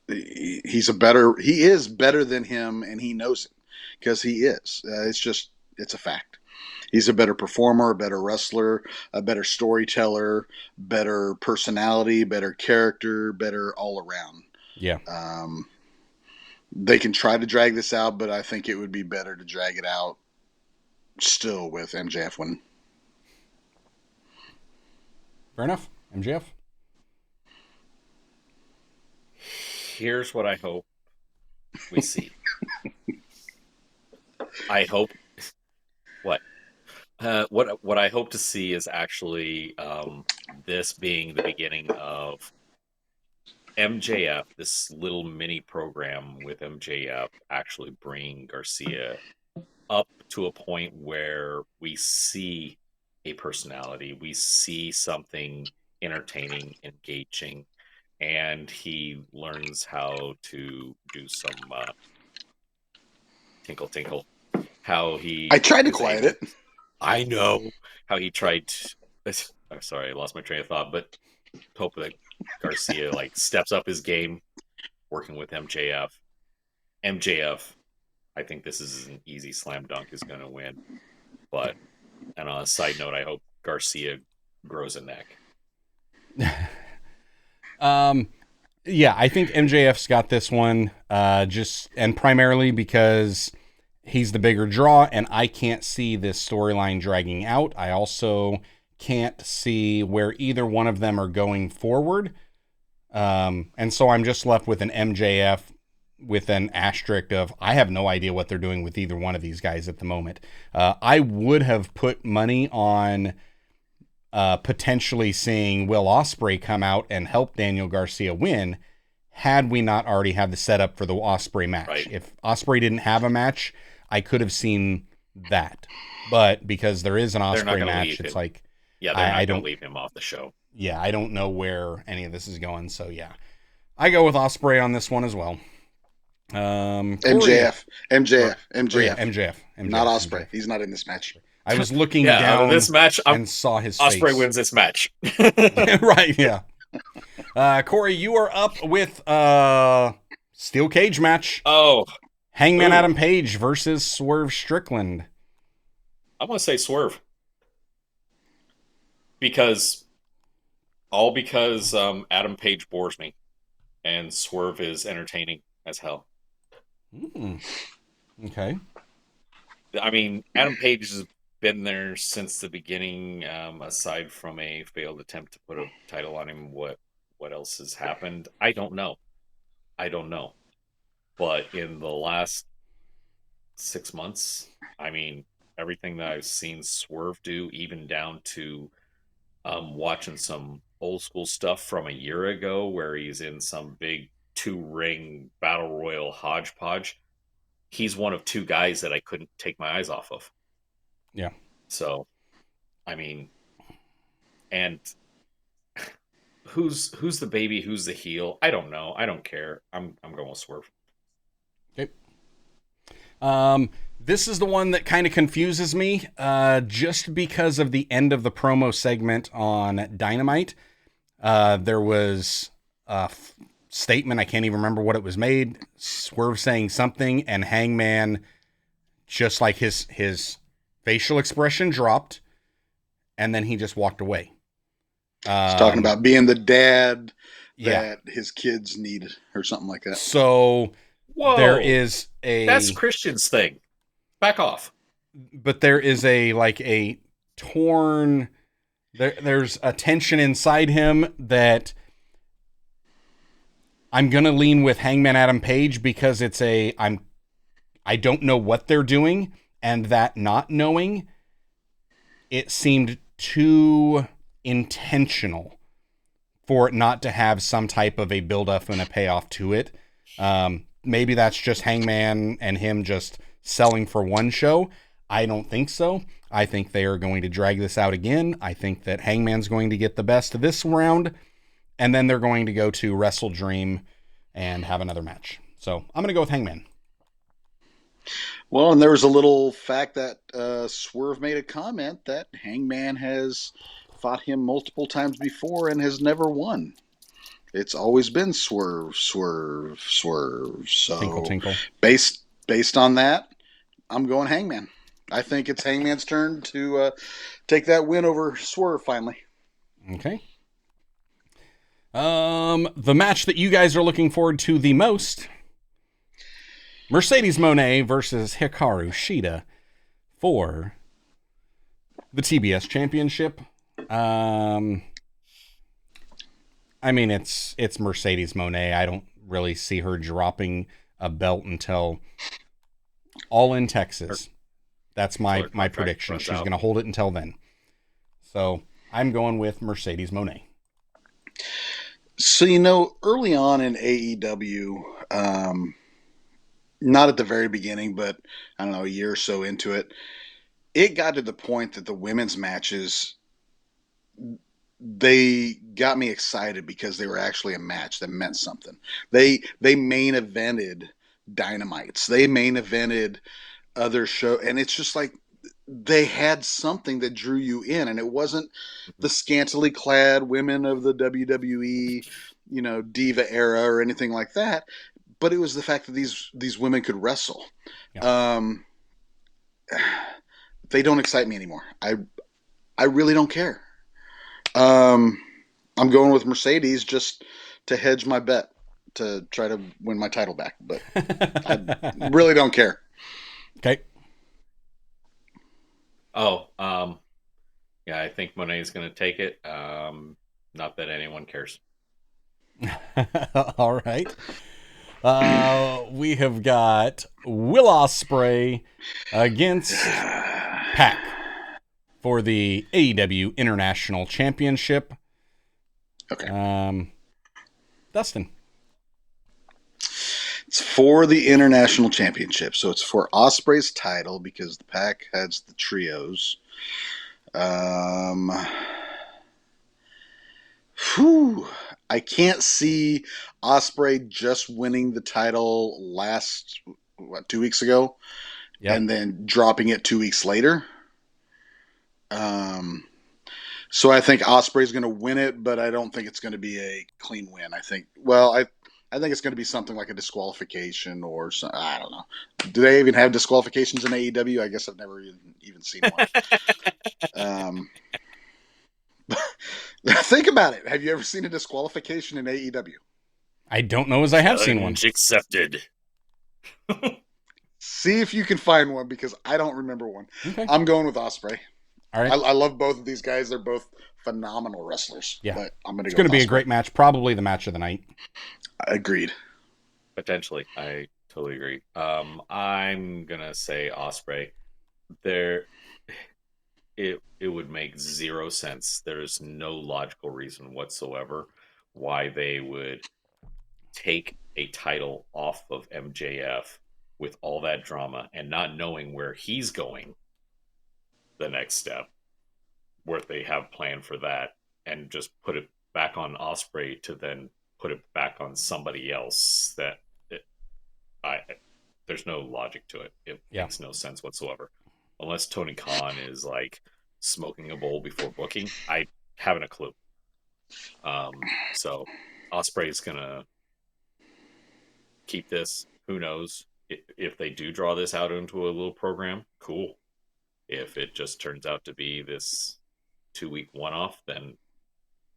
Speaker 3: he is better than him, and he knows it, because he is. It's a fact. He's a better performer, a better wrestler, a better storyteller, better personality, better character, better all around.
Speaker 2: Yeah.
Speaker 3: They can try to drag this out, but I think it would be better to drag it out still with MJF winning.
Speaker 2: Fair enough. MJF?
Speaker 1: Here's what I hope we see. I hope what I hope to see is actually this being the beginning of MJF, this little mini program with MJF actually bringing Garcia up to a point where we see a personality, we see something entertaining, engaging, and he learns how to do some tinkle tinkle. How he
Speaker 3: I tried to quiet it.
Speaker 1: I know how he tried. I'm sorry, I lost my train of thought, but hope that Garcia steps up his game, working with MJF. MJF, I think this is an easy slam dunk, is going to win. But, and on a side note, I hope Garcia grows a neck.
Speaker 2: Yeah, I think MJF's got this one, and primarily because he's the bigger draw, and I can't see this storyline dragging out. I also can't see where either one of them are going forward. And so I'm just left with an MJF with an asterisk of, I have no idea what they're doing with either one of these guys at the moment. I would have put money on potentially seeing Will Ospreay come out and help Daniel Garcia win, had we not already had the setup for the Ospreay match.
Speaker 1: Right.
Speaker 2: If Ospreay didn't have a match, I could have seen that. But because there is an Ospreay match, it's like,
Speaker 1: yeah, I don't leave him off the show.
Speaker 2: Yeah, I don't know where any of this is going. So yeah, I go with Ospreay on this one as well.
Speaker 3: MJF, not Ospreay.
Speaker 2: MJF.
Speaker 3: He's not in this match.
Speaker 2: I was looking down
Speaker 1: this match
Speaker 2: and saw his
Speaker 1: Ospreay
Speaker 2: face.
Speaker 1: wins this match.
Speaker 2: Right, yeah. Corey, you are up with steel cage match.
Speaker 1: Oh.
Speaker 2: Hangman Adam Page versus Swerve Strickland.
Speaker 1: I'm going to say Swerve. Because Adam Page bores me. And Swerve is entertaining as hell.
Speaker 2: Okay.
Speaker 1: I mean, Adam Page has been there since the beginning, aside from a failed attempt to put a title on him. What else has happened? I don't know. But in the last 6 months, I mean, everything that I've seen Swerve do, even down to watching some old school stuff from a year ago where he's in some big 2-ring battle royal hodgepodge, he's one of two guys that I couldn't take my eyes off of.
Speaker 2: Yeah.
Speaker 1: So, I mean, and who's the baby? Who's the heel? I don't know. I don't care. I'm going with Swerve.
Speaker 2: Okay. This is the one that kind of confuses me, just because of the end of the promo segment on Dynamite. There was a statement, I can't even remember what it was made, Swerve saying something, and Hangman, just like his facial expression dropped, and then he just walked away.
Speaker 3: He's talking about being the dad that his kids needed, or something like that.
Speaker 2: So there is
Speaker 1: that's Christian's thing. Back off.
Speaker 2: But there is a torn. There's a tension inside him that I'm gonna lean with Hangman Adam Page, because it's I don't know what they're doing, and that not knowing, it seemed too intentional for it not to have some type of a build-up and a payoff to it. Maybe that's just Hangman and him just selling for one show. I don't think so. I think they are going to drag this out again. I think that Hangman's going to get the best of this round, and then they're going to go to Wrestle Dream and have another match. So I'm going to go with Hangman.
Speaker 3: Well, and there was a little fact that Swerve made a comment that Hangman has fought him multiple times before and has never won. It's always been Swerve. So
Speaker 2: tinkle, tinkle.
Speaker 3: Based on that, I'm going Hangman. I think it's Hangman's turn to take that win over Swerve finally.
Speaker 2: Okay. The match that you guys are looking forward to the most, Mercedes Mone versus Hikaru Shida for the TBS Championship. I mean, it's Mercedes Mone. I don't really see her dropping a belt until All in Texas. That's my prediction. She's going to hold it until then. So I'm going with Mercedes Mone.
Speaker 3: So, early on in AEW, not at the very beginning, but I don't know, a year or so into it, it got to the point that the women's matches, they got me excited because they were actually a match that meant something. They main evented Dynamites. They main evented other show, and it's just like they had something that drew you in, and it wasn't the scantily clad women of the WWE, diva era or anything like that, but it was the fact that these women could wrestle. Yeah. They don't excite me anymore. I really don't care. I'm going with Mercedes just to hedge my bet to try to win my title back, but I really don't care.
Speaker 2: Okay.
Speaker 1: Oh, yeah, I think Monet is going to take it. Not that anyone cares.
Speaker 2: All right. We have got Will Ospreay against Pac for the AEW International Championship.
Speaker 3: Okay.
Speaker 2: Dustin.
Speaker 3: It's for the International Championship, so it's for Ospreay's title because the Pac has the trios. I can't see Ospreay just winning the title 2 weeks ago, and then dropping it 2 weeks later. So I think Ospreay's going to win it, but I don't think it's going to be a clean win. I think it's going to be something like a disqualification or something. I don't know. Do they even have disqualifications in AEW? I guess I've never even seen one. Think about it. Have you ever seen a disqualification in AEW?
Speaker 2: I don't know as I have seen one.
Speaker 1: Accepted.
Speaker 3: See if you can find one because I don't remember one. Okay. I'm going with Ospreay.
Speaker 2: All right.
Speaker 3: I love both of these guys. They're both phenomenal wrestlers.
Speaker 2: Yeah.
Speaker 3: But I'm going to
Speaker 2: It's going to be a great match. Probably the match of the night.
Speaker 3: Agreed.
Speaker 1: Potentially. I totally agree. I'm going to say Ospreay. It would make zero sense. There's no logical reason whatsoever why they would take a title off of MJF with all that drama and not knowing where he's going the next step, what they have planned for that, and just put it back on Ospreay to then put it back on somebody else. There's no logic to it. It makes no sense whatsoever. Unless Tony Khan is like smoking a bowl before booking, I haven't a clue. So Ospreay is gonna keep this. Who knows if they do draw this out into a little program? Cool. If it just turns out to be this 2-week one-off, then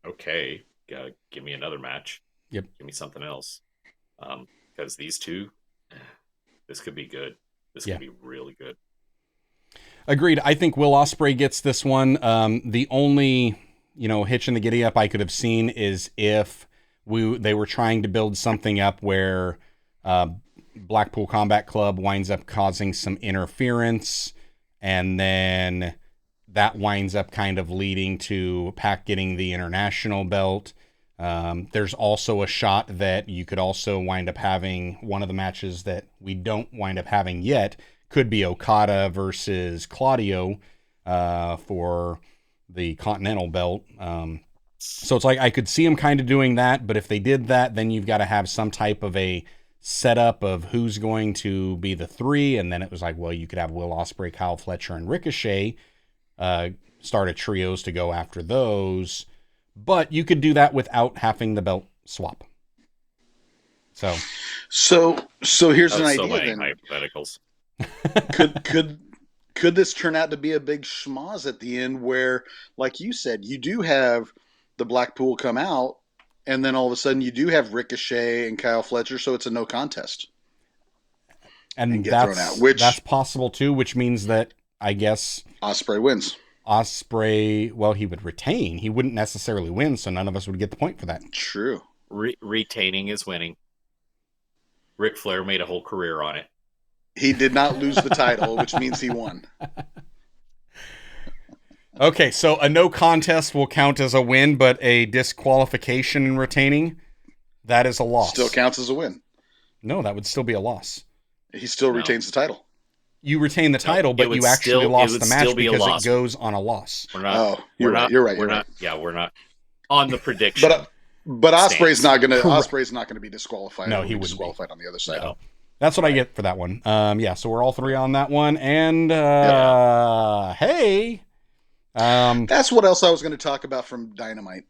Speaker 1: okay, give me another match.
Speaker 2: Yep.
Speaker 1: Give me something else. Because these two, this could be good. This could be really good.
Speaker 2: Agreed. I think Will Ospreay gets this one. The only, hitch in the giddy up I could have seen is if they were trying to build something up where Blackpool Combat Club winds up causing some interference, and then that winds up kind of leading to Pac getting the international belt. There's also a shot that you could also wind up having one of the matches that we don't wind up having yet could be Okada versus Claudio for the Continental belt. So it's like I could see him kind of doing that, but if they did that, then you've got to have some type of a setup of who's going to be the three, and then it was like, well, you could have Will Ospreay, Kyle Fletcher, and Ricochet start a trios to go after those, but you could do that without having the belt swap. So
Speaker 3: here's an idea.
Speaker 1: So many
Speaker 3: then.
Speaker 1: hypotheticals.
Speaker 3: could this turn out to be a big schmoz at the end where, like you said, you do have the Blackpool come out, and then all of a sudden you do have Ricochet and Kyle Fletcher, so it's a no contest.
Speaker 2: And
Speaker 3: get thrown out, which
Speaker 2: that's possible too, which means that I guess
Speaker 3: Ospreay wins.
Speaker 2: Ospreay, well, he would retain. He wouldn't necessarily win, so none of us would get the point for that.
Speaker 3: True.
Speaker 1: Retaining is winning. Ric Flair made a whole career on it.
Speaker 3: He did not lose the title, which means he won.
Speaker 2: Okay, so a no contest will count as a win, but a disqualification in retaining, that is a loss.
Speaker 3: Still counts as a win.
Speaker 2: No, that would still be a loss.
Speaker 3: He still retains the title.
Speaker 2: You retain the title, but you actually lost the match because it goes on a loss.
Speaker 1: We're not. You're right. Yeah, we're not on the prediction.
Speaker 3: But Ospreay's not going to. Ospreay's not going to be disqualified.
Speaker 2: No, he would be
Speaker 3: disqualified on the other side.
Speaker 2: No. That's what I get for that one. So we're all three on that one. And hey,
Speaker 3: that's what else I was going to talk about from Dynamite.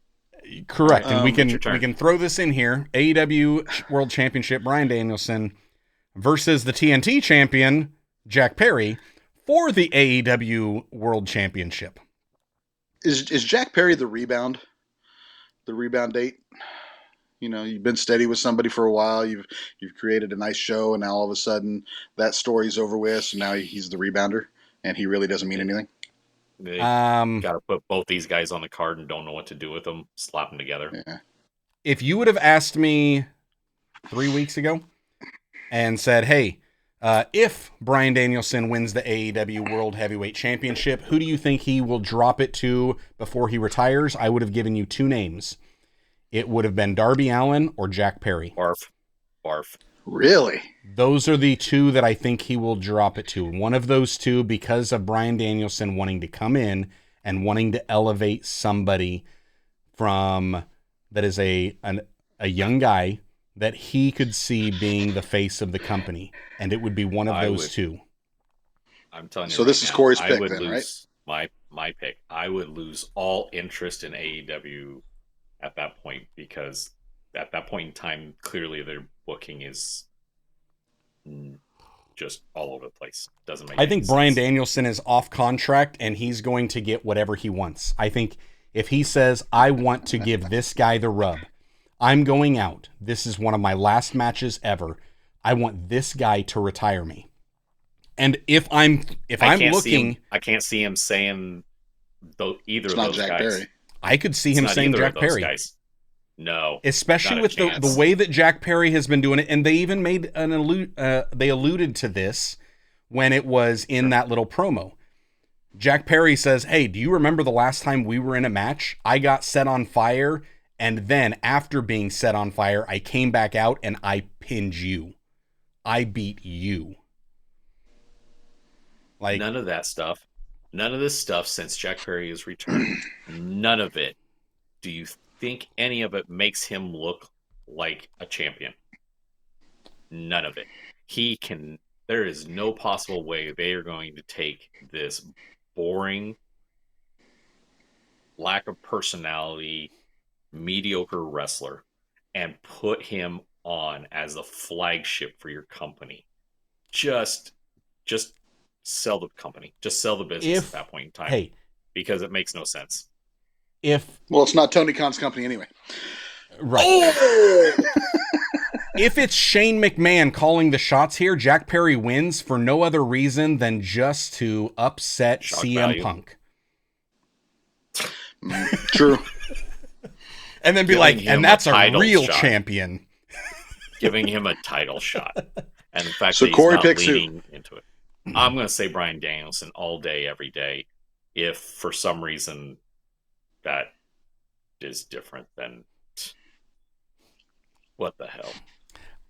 Speaker 2: Correct, and we can throw this in here. AEW World Championship, Bryan Danielson versus the TNT champion Jack Perry for the AEW World Championship.
Speaker 3: Is Jack Perry the rebound? The rebound date? You know, you've been steady with somebody for a while. You've created a nice show, and now all of a sudden that story's over with. So now he's the rebounder, and he really doesn't mean anything.
Speaker 1: They got to put both these guys on the card and don't know what to do with them. Slap them together.
Speaker 3: Yeah.
Speaker 2: If you would have asked me 3 weeks ago and said, "Hey, if Bryan Danielson wins the AEW World Heavyweight Championship, who do you think he will drop it to before he retires?" I would have given you two names. It would have been Darby Allin or Jack Perry.
Speaker 1: Barf.
Speaker 3: Really?
Speaker 2: Those are the two that I think he will drop it to. One of those two, because of Bryan Danielson wanting to come in and wanting to elevate somebody from that is a young guy that he could see being the face of the company, and it would be one of those two.
Speaker 1: I'm telling you.
Speaker 3: So this is Corey's pick, then,
Speaker 1: right? My pick. I would lose all interest in AEW at that point, because at that point in time, clearly their booking is just all over the place. Doesn't make.
Speaker 2: I think Bryan Danielson is off contract, and he's going to get whatever he wants. I think if he says, "I want to give this guy the rub. I'm going out. This is one of my last matches ever. I want this guy to retire me." And if I'm looking,
Speaker 1: I can't see him saying either of those
Speaker 3: Jack
Speaker 1: guys.
Speaker 3: Perry.
Speaker 2: I could see him saying Jack Perry.
Speaker 1: Guys. No,
Speaker 2: especially with the way that Jack Perry has been doing it, and they even made they alluded to this when it was in that little promo. Jack Perry says, "Hey, do you remember the last time we were in a match? I got set on fire, and then after being set on fire, I came back out and I pinned you. I beat you." Like,
Speaker 1: none of that stuff. None of this stuff since Jack Perry has returned. None of it. Do you think any of it makes him look like a champion? None of it. There is no possible way they are going to take this boring, lack of personality, mediocre wrestler and put him on as the flagship for your company. Just sell the company. Just sell the business at that point in time. Because it makes no sense.
Speaker 3: Well, it's not Tony Khan's company anyway.
Speaker 2: Right. Oh! If it's Shane McMahon calling the shots here, Jack Perry wins for no other reason than just to upset CM Punk.
Speaker 3: True.
Speaker 2: And then be like, and that's a real champion.
Speaker 1: Giving him a title shot. And the fact that he's not leaning into it. I'm going to say Bryan Danielson all day, every day. If for some reason that is different, then what the hell?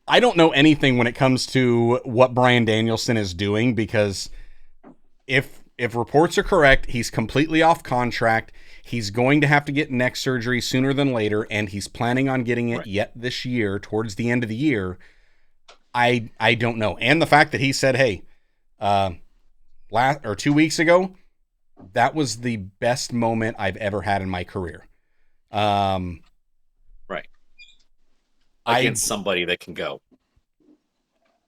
Speaker 2: I don't know anything when it comes to what Bryan Danielson is doing, because if reports are correct, he's completely off contract. He's going to have to get neck surgery sooner than later, and he's planning on getting it yet this year, towards the end of the year. I don't know. And the fact that he said, "Hey, 2 weeks ago, that was the best moment I've ever had in my career."
Speaker 1: Right. Against somebody that can go.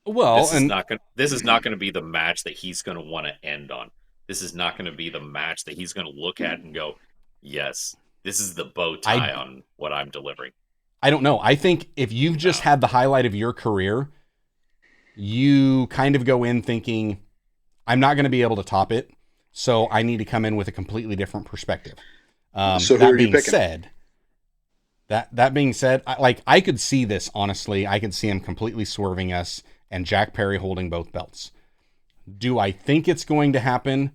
Speaker 2: Well,
Speaker 1: this is not going to be the match that he's going to want to end on. this is not going to be the match that he's going to look at and go, yes, this is the bow tie on what I'm delivering.
Speaker 2: I don't know. I think if you've just had the highlight of your career, you kind of go in thinking, I'm not going to be able to top it, so I need to come in with a completely different perspective.
Speaker 3: So that being
Speaker 2: said, that being said, I could see this, honestly. I could see him completely swerving us and Jack Perry holding both belts. Do I think it's going to happen?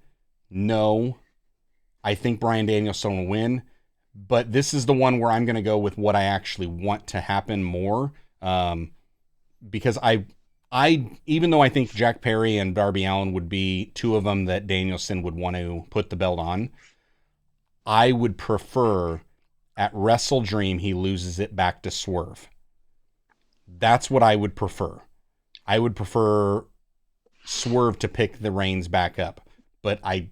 Speaker 2: No. I think Bryan Danielson will win, but this is the one where I'm going to go with what I actually want to happen more, because I even though I think Jack Perry and Darby Allin would be two of them that Danielson would want to put the belt on, I would prefer at Wrestle Dream he loses it back to Swerve. That's what I would prefer. I would prefer Swerve to pick the reins back up, but I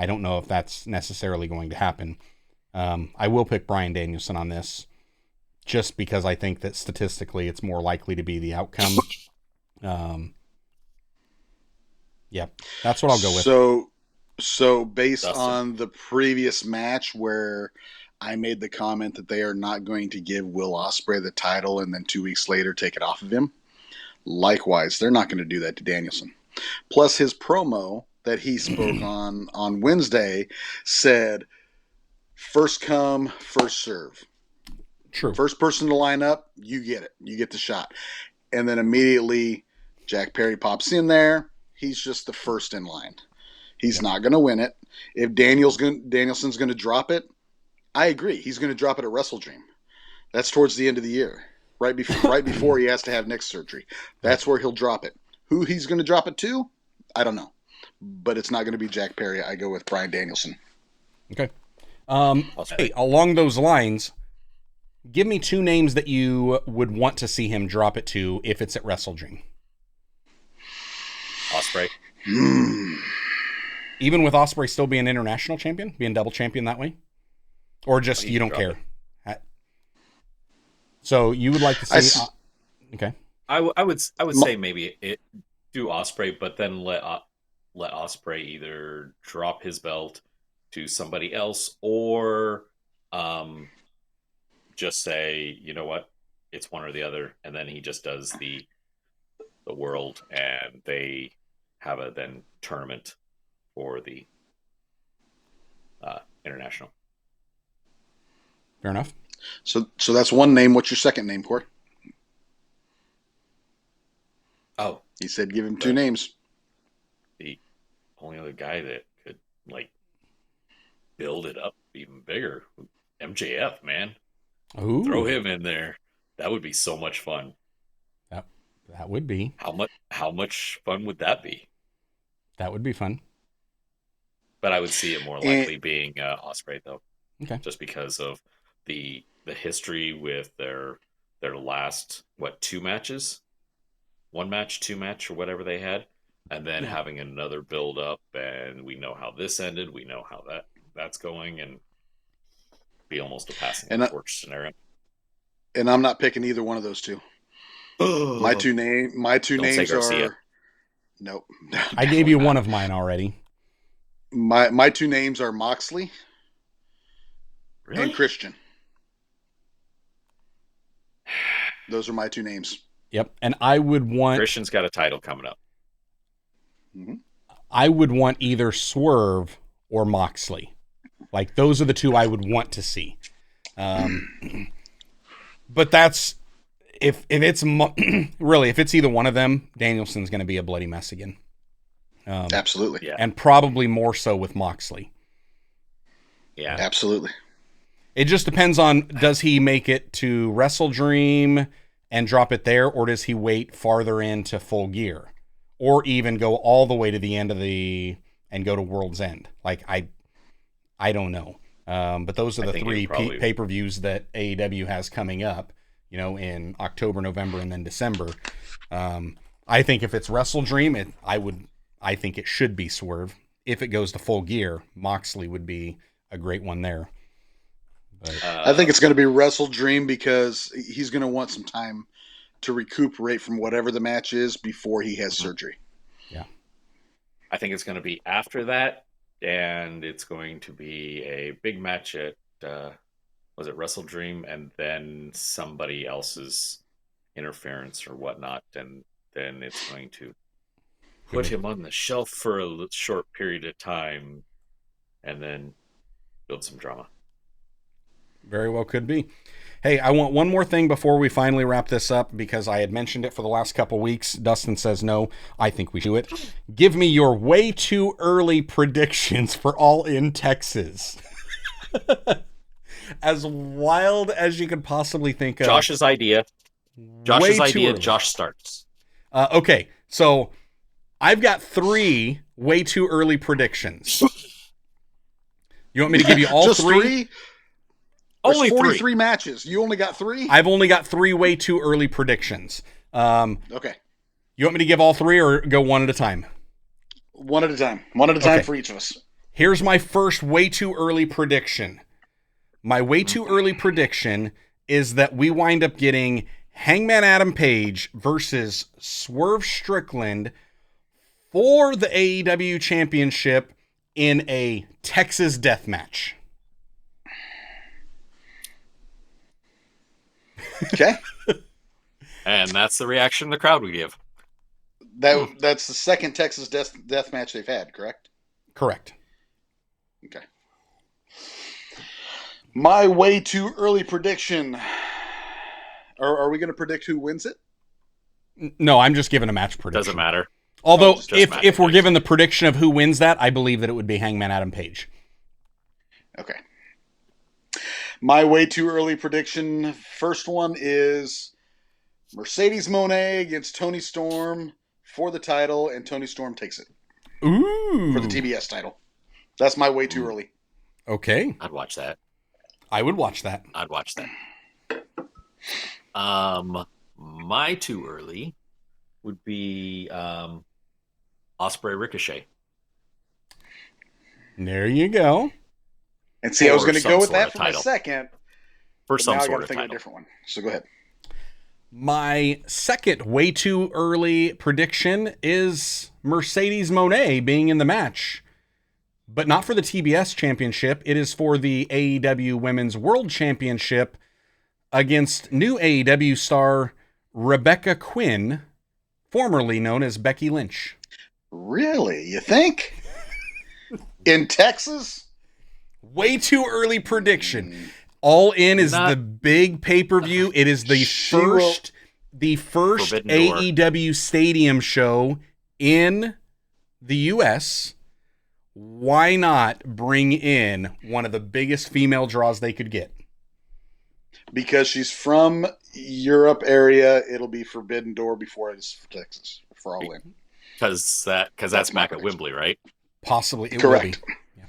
Speaker 2: don't know if that's necessarily going to happen. I will pick Bryan Danielson on this just because I think that statistically it's more likely to be the outcome. That's what I'll go with.
Speaker 3: So based on the previous match where I made the comment that they are not going to give Will Ospreay the title and then 2 weeks later take it off of him, likewise, they're not going to do that to Danielson. Plus, his promo that he spoke on Wednesday said, first come, first serve.
Speaker 2: True.
Speaker 3: First person to line up, you get it. You get the shot. And then immediately Jack Perry pops in there. He's just the first in line. He's not going to win it. If Danielson's going to drop it, I agree. He's going to drop it at Wrestle Dream. That's towards the end of the year, right before he has to have neck surgery. That's where he'll drop it. Who he's going to drop it to, I don't know. But it's not going to be Jack Perry. I go with Bryan Danielson.
Speaker 2: Okay. Hey, along those lines, give me two names that you would want to see him drop it to if it's at Wrestle Dream.
Speaker 1: Ospreay.
Speaker 2: Even with Ospreay still being international champion, being double champion that way? Or just you don't care? So you would like to see... okay.
Speaker 1: I would say maybe do Ospreay, but then let Ospreay either drop his belt to somebody else or just say, you know what, it's one or the other, and then he just does the world, and they have a then tournament for the international.
Speaker 2: Fair enough.
Speaker 3: So that's one name. What's your second name, Corey?
Speaker 1: Oh,
Speaker 3: he said give him two names.
Speaker 1: The only other guy that could build it up even bigger, MJF, man.
Speaker 2: Ooh.
Speaker 1: Throw him in there. That would be so much fun.
Speaker 2: That would be.
Speaker 1: How much fun would that be?
Speaker 2: That would be fun.
Speaker 1: But I would see it more likely being Ospreay, though.
Speaker 2: Okay.
Speaker 1: Just because of the history with their last 2 matches, 1 match, 2 match, or whatever they had, and then having another build up, and we know how this ended, we know how that's going, and be almost a passing torch scenario.
Speaker 3: And I'm not picking either one of those two. My two names are nope.
Speaker 2: I gave you one of mine already.
Speaker 3: My two names are Moxley and Christian. Those are my two names.
Speaker 2: Yep, and I would want...
Speaker 1: Christian's got a title coming up.
Speaker 3: Mm-hmm.
Speaker 2: I would want either Swerve or Moxley. Like, those are the two I would want to see. But that's... If it's... really, if it's either one of them, Danielson's going to be a bloody mess again.
Speaker 3: Absolutely.
Speaker 1: Yeah.
Speaker 2: And probably more so with Moxley.
Speaker 1: Yeah.
Speaker 3: Absolutely.
Speaker 2: It just depends on, does he make it to Wrestle Dream and drop it there, or does he wait farther into Full Gear? Or even go all the way to the end of and go to World's End? Like, I don't know. But those are the 3 pay-per-views that AEW has coming up, in October, November, and then December. I think if it's Wrestle Dream, I think it should be Swerve. If it goes to Full Gear, Moxley would be a great one there. But,
Speaker 3: I think it's going to be Wrestle Dream because he's going to want some time to recuperate from whatever the match is before he has surgery.
Speaker 2: Yeah.
Speaker 1: I think it's going to be after that, and it's going to be a big match at was it Wrestle Dream, and then somebody else's interference or whatnot, and then it's going to put him on the shelf for a short period of time, and then build some drama.
Speaker 2: Very well could be. Hey, I want one more thing before we finally wrap this up, because I had mentioned it for the last couple weeks. Dustin says no. I think we should do it. Give me your way too early predictions for All In Texas. As wild as you could possibly think of.
Speaker 1: Josh's idea. Josh starts.
Speaker 2: Okay, so I've got 3 way too early predictions. You want me to give you all
Speaker 3: Just 3?
Speaker 1: Only
Speaker 3: 43 matches. You only got 3?
Speaker 2: I've only got 3 way too early predictions.
Speaker 3: Okay.
Speaker 2: You want me to give all 3 or go one at a time?
Speaker 3: One at a time. One at a time for each of us.
Speaker 2: Here's my first way too early prediction. My way too early prediction is that we wind up getting Hangman Adam Page versus Swerve Strickland for the AEW Championship in a Texas death match.
Speaker 3: Okay.
Speaker 1: And that's the reaction the crowd would give.
Speaker 3: That's the second Texas death match they've had, correct?
Speaker 2: Correct.
Speaker 3: Okay. My way too early prediction. Are we going to predict who wins it?
Speaker 2: No, I'm just giving a match prediction.
Speaker 1: Doesn't matter.
Speaker 2: Although, if we're given the prediction of who wins that, I believe that it would be Hangman Adam Page.
Speaker 3: Okay. My way too early prediction, first one is Mercedes Moné against Toni Storm for the title, and Toni Storm takes it.
Speaker 2: Ooh.
Speaker 3: For the TBS title. That's my way too early.
Speaker 2: Okay.
Speaker 1: I'd watch that.
Speaker 2: I would watch that.
Speaker 1: I'd watch that. My too early would be Ospreay Ricochet.
Speaker 2: There you go.
Speaker 3: And see, I was going to go with that for a second.
Speaker 1: For some
Speaker 3: now
Speaker 1: sort
Speaker 3: I
Speaker 1: of
Speaker 3: think
Speaker 1: title.
Speaker 3: of a different one. So go ahead.
Speaker 2: My second way too early prediction is Mercedes Moné being in the match. But not for the TBS Championship. It is for the AEW Women's World Championship against new AEW star Rebecca Quinn, formerly known as Becky Lynch.
Speaker 3: Really? You think? In Texas?
Speaker 2: Way too early prediction. All In is the big pay-per-view. It is the first AEW stadium show in the U.S. Why not bring in one of the biggest female draws they could get?
Speaker 3: Because she's from Europe area, it'll be Forbidden Door before it's for Texas for All In.
Speaker 1: Because that's back at Wembley, right?
Speaker 2: Possibly. It
Speaker 3: Correct.
Speaker 2: Will be.
Speaker 3: Yeah.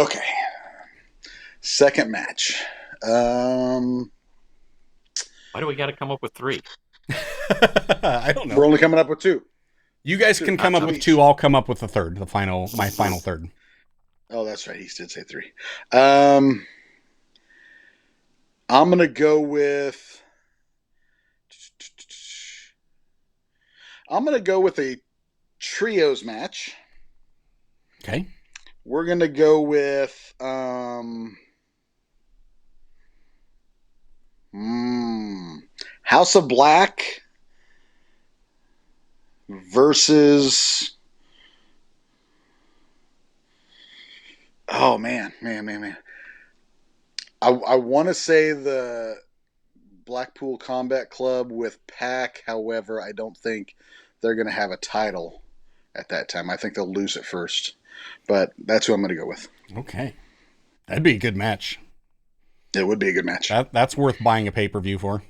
Speaker 3: Okay. Second match.
Speaker 1: Why do we got to come up with 3?
Speaker 2: I don't know.
Speaker 3: We're only coming up with 2.
Speaker 2: You guys can come up with 2. I'll come up with the third. My final third.
Speaker 3: Oh, that's right. He did say 3. I'm going to go with... a trios match.
Speaker 2: Okay.
Speaker 3: We're going to go with House of Black versus... Oh, man. I want to say the Blackpool Combat Club with Pac. However, I don't think they're going to have a title at that time. I think they'll lose it first. But that's who I'm going to go with.
Speaker 2: Okay. That'd be a good match.
Speaker 3: It would be a good match.
Speaker 2: That's worth buying a pay-per-view for.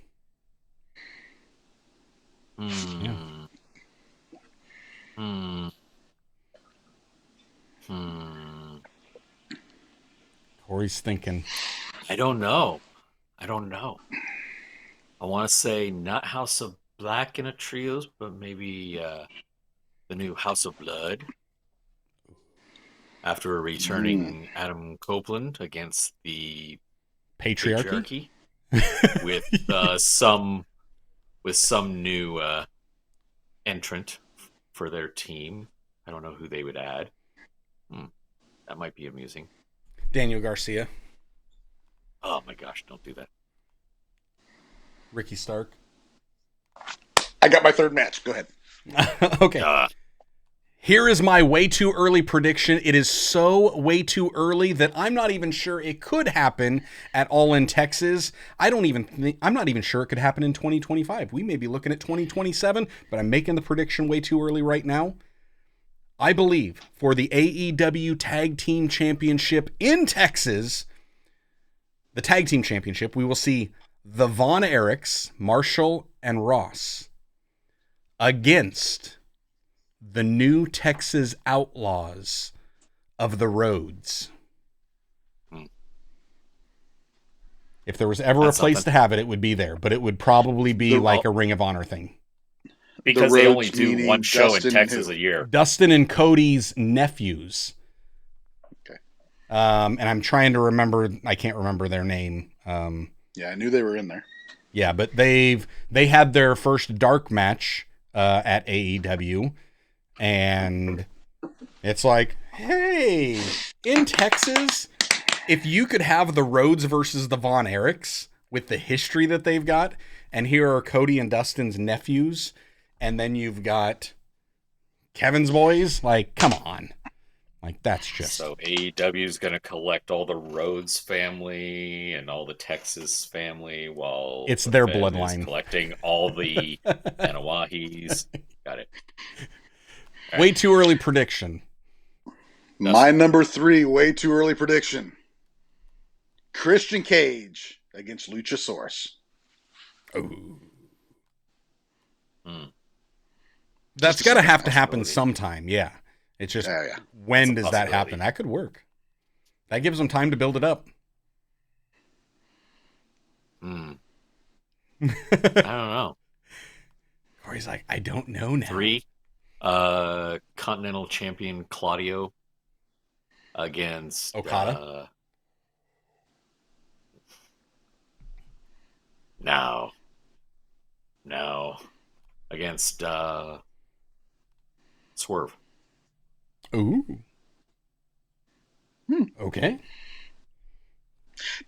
Speaker 2: Corey's thinking.
Speaker 1: I don't know. I want to say not House of Black in a trios, but maybe the new House of Blood. After returning Adam Copeland against the
Speaker 2: Patriarchy?
Speaker 1: with some new entrant for their team. I don't know who they would add. That might be amusing.
Speaker 2: Daniel Garcia.
Speaker 1: Oh my gosh, don't do that.
Speaker 2: Ricky Stark.
Speaker 3: I got my third match. Go ahead.
Speaker 2: Okay. Here is my way too early prediction. It is so way too early that I'm not even sure it could happen at All in Texas. I'm not even sure it could happen in 2025. We may be looking at 2027, but I'm making the prediction way too early right now. I believe for the AEW Tag Team Championship in Texas, the Tag Team Championship, we will see the Von Erichs, Marshall, and Ross against the new Texas Outlaws of the Roads. If there was ever a place to have it, it would be there, but it would probably be like a Ring of Honor thing.
Speaker 1: Because they only do one show in Texas a year.
Speaker 2: Dustin and Cody's nephews.
Speaker 3: Okay.
Speaker 2: And I'm trying to remember, I can't remember their name.
Speaker 3: Yeah, I knew they were in there.
Speaker 2: Yeah, but they had their first dark match at AEW, and it's like, hey, in Texas, if you could have the Rhodes versus the Von Erichs with the history that they've got, and here are Cody and Dustin's nephews, and then you've got Kevin's boys, like, come on. Like, that's just...
Speaker 1: So AEW is going to collect all the Rhodes family and all the Texas family while...
Speaker 2: It's their bloodline.
Speaker 1: Collecting all the Anawahis. Got it.
Speaker 2: Right. Way too early prediction.
Speaker 3: My number 3, way too early prediction. Christian Cage against Luchasaurus.
Speaker 2: Ooh. That's got to have to happen sometime, yeah. It's just, when does that happen? That could work. That gives them time to build it up.
Speaker 1: I don't know.
Speaker 2: Corey's like, I don't know now.
Speaker 1: 3, Continental Champion Claudio against...
Speaker 2: Okada?
Speaker 1: No. Against Swerve.
Speaker 2: Ooh. Okay.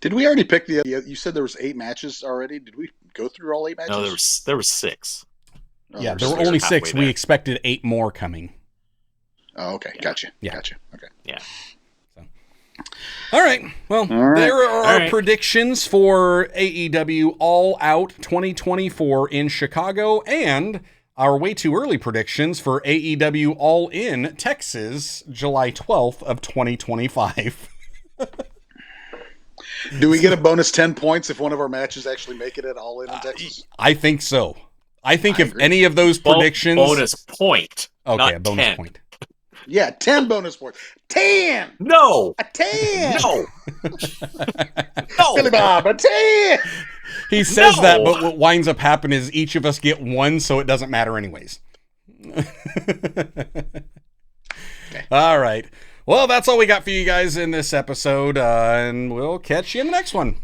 Speaker 3: Did we already pick the... You said there was 8 matches already. Did we go through all 8 matches?
Speaker 1: No, there was 6.
Speaker 3: Oh,
Speaker 2: yeah, there were only 6. We expected 8 more coming.
Speaker 3: Oh, okay.
Speaker 1: Yeah.
Speaker 3: Gotcha.
Speaker 2: Yeah.
Speaker 3: Gotcha. Okay.
Speaker 1: Yeah.
Speaker 2: So. All right. Well, there are our predictions for AEW All Out 2024 in Chicago, and our way too early predictions for AEW All In Texas, July 12th of 2025.
Speaker 3: Do we get a bonus 10 points if one of our matches actually make it at All In Texas?
Speaker 2: I think so. I think if any of those predictions...
Speaker 1: Bonus point.
Speaker 2: Okay, a bonus
Speaker 1: 10.
Speaker 2: point.
Speaker 3: Yeah, 10 bonus points. 10!
Speaker 1: No!
Speaker 3: A 10!
Speaker 1: No! No!
Speaker 3: Billy Bob, a 10!
Speaker 2: He says that, but what winds up happening is each of us get 1, so it doesn't matter anyways.
Speaker 3: Okay.
Speaker 2: All right. Well, that's all we got for you guys in this episode, and we'll catch you in the next one.